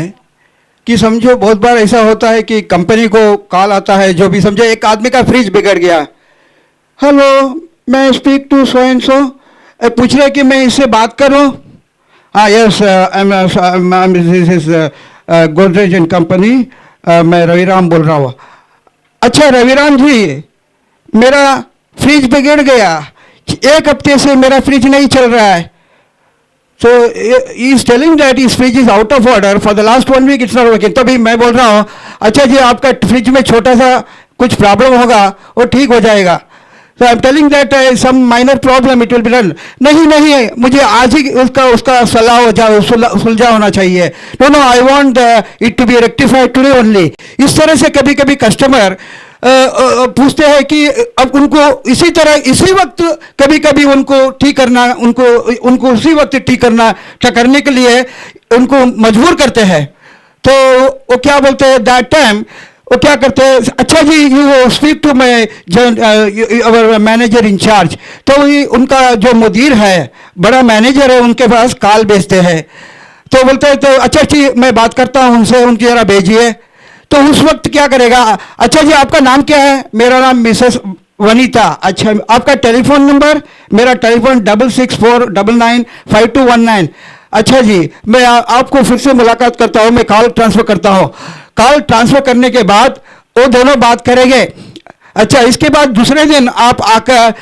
कि समझो बहुत बार ऐसा होता है कि कंपनी को कॉल आता है, जो भी समझो एक आदमी का फ्रिज बिगड़ गया, हेलो मैं speak to so and so, पूछ रहे कि मैं इससे बात करूं, हाँ yes this is Godrej and company, मैं रविराम बोल रहा हूँ। अच्छा रविराम जी, मेरा फ्रिज बिगड़ गया, 1 हफ्ते से मेरा फ्रिज नहीं चल रहा है। So he is telling that his fridge is out of order for the last 1 week, it's not working. तभी मैं बोल रहा हूँ अच्छा जी आपका फ्रिज में छोटा सा कुछ प्रॉब्लम होगा वो ठीक हो जाएगा. So I am telling that some minor problem it will be done. नहीं मुझे आज ही उसका सुलझा होना चाहिए. No I want it to be rectified today only. इस तरह से कभी कभी कस्टमर पूछते हैं कि अब उनको इसी तरह इसी वक्त कभी कभी उनको ठीक करना, उनको उसी वक्त ठीक करने के लिए उनको मजबूर करते हैं. तो वो क्या बोलते हैं दैट टाइम, वो क्या करते हैं, अच्छा जी you speak to my our manager in charge. तो उनका जो मुदीर है, बड़ा मैनेजर है, उनके पास कॉल भेजते हैं. तो बोलते हैं तो अच्छा जी मैं बात करता हूँ उनसे, उनकी ज़रा भेजिए. तो उस वक्त क्या करेगा, अच्छा जी आपका नाम क्या है, मेरा नाम मिसेस वनीता, अच्छा आपका टेलीफोन नंबर, मेरा टेलीफोन 6649952219, अच्छा जी मैं आपको फिर से मुलाकात करता हूँ, मैं कॉल ट्रांसफ़र करता हूँ। कॉल ट्रांसफ़र करने के बाद वो दोनों बात करेंगे। अच्छा इसके बाद दूसरे दिन आप आकर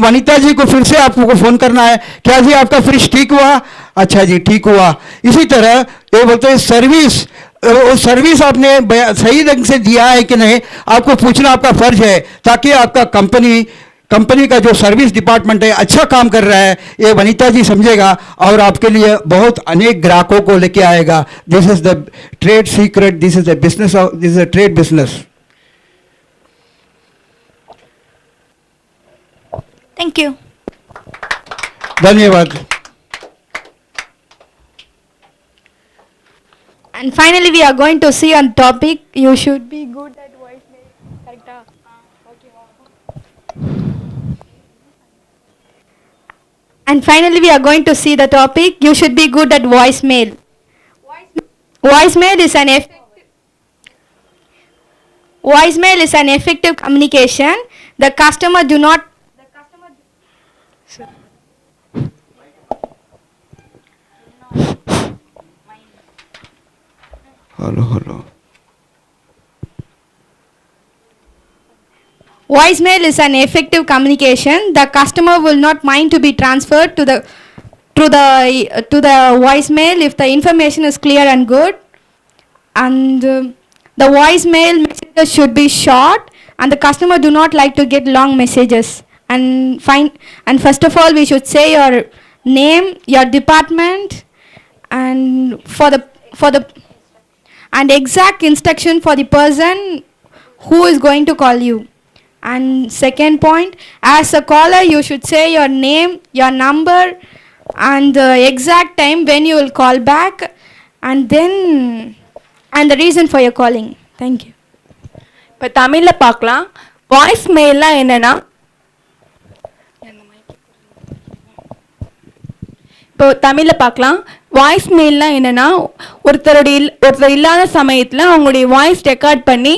वनीता जी को फिर से आपको फ़ोन करना है, क्या जी आपका फ्रिज ठीक हुआ, अच्छा जी ठीक हुआ। इसी तरह ये बोलते हैं सर्विस, वो सर्विस आपने सही ढंग से दिया है कि नहीं आपको पूछना आपका फर्ज है, ताकि आपका कंपनी का जो सर्विस डिपार्टमेंट है अच्छा काम कर रहा है, ये वनीता जी समझेगा और आपके लिए बहुत अनेक ग्राहकों को लेके आएगा। This is the trade secret, this is the business, this is the trade business. Thank you. धन्यवाद। And finally, we are going to see on topic, you should be good at voicemail. Correct? And finally, we are going to see the topic, you should be good at voicemail. Voicemail is an effective communication. The customer do not hello Voicemail is an effective communication. The customer will not mind to be transferred to the voicemail if the information is clear and good. And the voicemail messages should be short, and the customer do not like to get long messages. And first of all, we should say your name, your department, and and exact instruction for the person who is going to call you. And second point, as a caller, you should say your name, your number, and the exact time when you will call back, and the reason for your calling. Thank you. இப்போ தமிழில் பார்க்கலாம். Voice மெயிலாம் என்னென்னா, இப்போ தமிழில் பார்க்கலாம். Voice மெயில்லாம் என்னென்னா, ஒருத்தர் இல்லாத சமயத்தில் அவங்களுடைய வாய்ஸ் ரெக்கார்ட் பண்ணி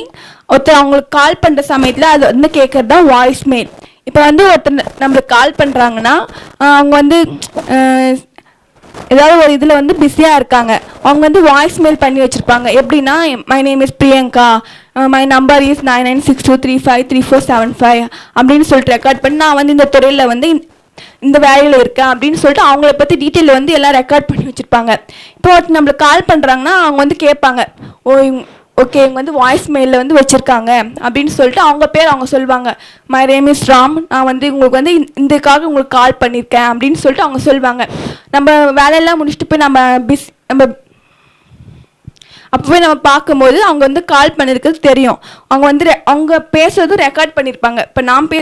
ஒருத்தர் அவங்களுக்கு கால் பண்ணுற சமயத்தில் அது வந்து கேட்குறது தான் வாய்ஸ் மெயில். இப்போ வந்து ஒருத்தர் நம்மளுக்கு கால் பண்ணுறாங்கன்னா அவங்க வந்து ஏதாவது ஒரு இதில் வந்து பிஸியாக இருக்காங்க, அவங்க வந்து வாய்ஸ் மெயில் பண்ணி வச்சுருப்பாங்க. எப்படின்னா, my name is Priyanka, my number is 9962353475 அப்படின்னு சொல்லிட்டு ரெக்கார்ட் பண்ணி, நான் வந்து இந்த துறையில் வந்து இந்த வேலையில் இருக்கேன் அப்படின்னு சொல்லிட்டு அவங்கள பற்றி டீட்டெயில் வந்து எல்லாம் ரெக்கார்ட் பண்ணி வச்சுருப்பாங்க. இப்போ ஒருத்தர் நம்மளுக்கு கால் பண்ணுறாங்கன்னா அவங்க வந்து கேட்பாங்க, ஓகே இவங்க வந்து வாய்ஸ் மெயிலில் வந்து வச்சுருக்காங்க அப்படின்னு சொல்லிட்டு அவங்க பேர் அவங்க சொல்லுவாங்க. மை நேம் இஸ் ராம், நான் வந்து உங்களுக்கு வந்து இதுக்காக உங்களுக்கு கால் பண்ணியிருக்கேன் அப்படின்னு சொல்லிட்டு அவங்க சொல்லுவாங்க. நம்ம வேலையெல்லாம் முடிச்சுட்டு போய் நம்ம அப்போவே நம்ம பார்க்கும்போது அவங்க வந்து கால் பண்ணியிருக்கிறது தெரியும். அவங்க வந்து அவங்க பேசுறதும் ரெக்கார்ட் பண்ணியிருப்பாங்க. இப்போ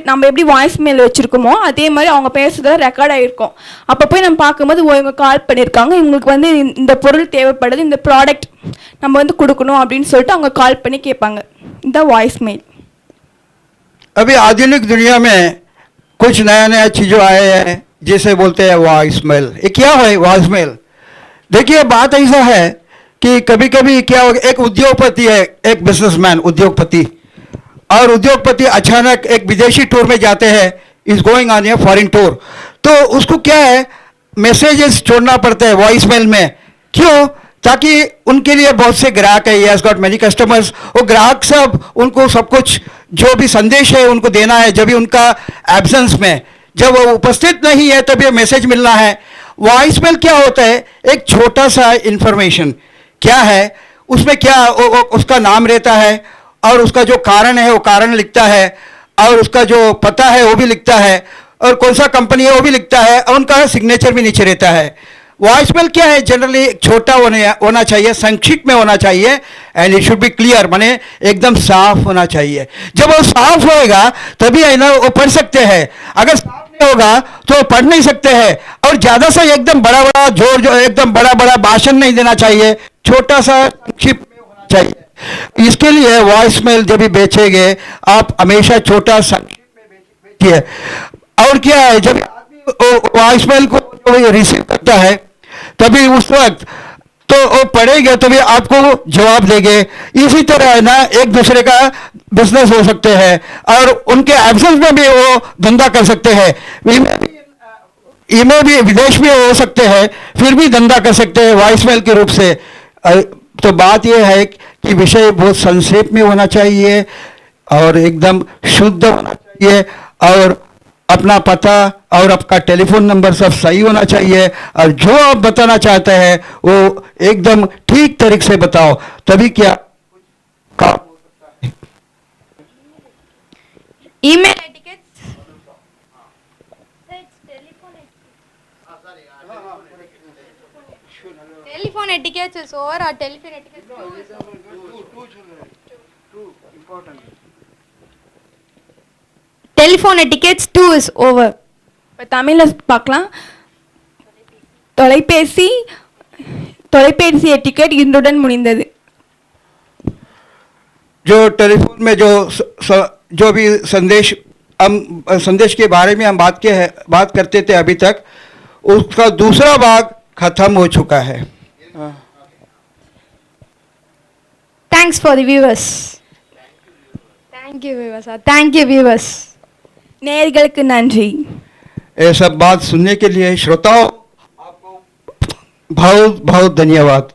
நம்ம எப்படி வாய்ஸ் மெயில் வச்சுருக்கோமோ அதே மாதிரி அவங்க பேசுறதும் ரெக்கார்ட் ஆகிருக்கும். அப்போ போய் நம்ம பார்க்கும்போது இவங்க கால் பண்ணியிருக்காங்க, இவங்களுக்கு வந்து இந்த பொருள் தேவைப்படுது, இந்த ப்ராடக்ட் நம்ம வந்து கொடுக்கணும் அப்படின்னு சொல்லிட்டு அவங்க கால் பண்ணி கேட்பாங்க. இதுதான் வாய்ஸ் மெயில். अभी आधुनिक दुनिया में कुछ नया चीज़ों आए हैं जिसे बोलते हैं वॉइस मेल। ये क्या है वॉइस मेल? देखिए बात ऐसा है कि कभी कभी क्या हो, एक उद्योगपति है, एक बिजनेसमैन उद्योगपति, और उद्योगपति अचानक एक विदेशी टूर में जाते हैं, is going on a foreign tour, तो उसको क्या है मैसेजेस छोड़ना पड़ता है वॉइस मेल में। क्यों? ताकि उनके लिए बहुत से ग्राहक है, हैज गॉट मेनी कस्टमर्स, वो ग्राहक सब उनको सब कुछ जो भी संदेश है उनको देना है, जब भी उनका एब्सेंस में, जब वो उपस्थित नहीं है तब ये मैसेज मिलना है। वॉइस मेल क्या होता है? एक छोटा सा इंफॉर्मेशन क्या है उसमें, क्या उसका नाम रहता है और उसका जो कारण है वो कारण लिखता है, और उसका जो पता है वो भी लिखता है, और कौन सा कंपनी है वो भी लिखता है, और उनका सिग्नेचर भी नीचे रहता है। वॉइस मेल क्या है? जनरली छोटा होना चाहिए, संक्षिप्त में होना चाहिए, and it should be clear, माने एकदम साफ होना चाहिए। जब वो साफ होएगा तभी है ना वो पढ़ सकते हैं, अगर साफ नहीं होगा तो पढ़ नहीं सकते हैं। और ज़्यादा सा एकदम बड़ा जोर एकदम बड़ा भाषण नहीं देना चाहिए, छोटा सा संक्षिप्त में होना चाहिए। इसके लिए वॉइस मेल जब भी बेचेंगे आप हमेशा छोटा संक्षिप्त में बेचिए। और क्या है, जब आदमी वॉइस मेल को रिसीव करता है तभी उस वक्त तो वो पढ़ेंगे तभी आपको जवाब देंगे। इसी तरह है ना, एक दूसरे का बिजनेस हो सकते हैं और उनके एब्सेंस में भी वो धंधा कर सकते हैं। ईमेल भी विदेश में हो सकते हैं, फिर भी धंधा कर सकते हैं वॉइसमेल के रूप से। तो बात यह है कि विषय बहुत संक्षेप में होना चाहिए और एकदम शुद्ध होना चाहिए और अपना पता और आपका टेलीफोन नंबर सब सही होना चाहिए और जो आप बताना चाहते हैं वो एकदम ठीक तरीके से बताओ, तभी क्या काम हो सकता है। Email etiquettes. Telephone etiquettes is over or telephone etiquettes 2 is over? Telephone etiquettes 2 is over. இப்போ தமிழில் பார்க்கலாம். தொலைபேசி எட்டிக்கெட் இன்றுடன் முடிந்தது. जो टेलीफोन में जो भी संदेश के बारे में हम बात करते थे अभी तक, उसका दूसरा भाग खत्म हो चुका है। Thanks for the viewers. Thank you viewers. Thank you viewers. நேயர்களுக்கு நன்றி. ये सब बात सुनने के लिए श्रोताओं आपको बहुत बहुत धन्यवाद।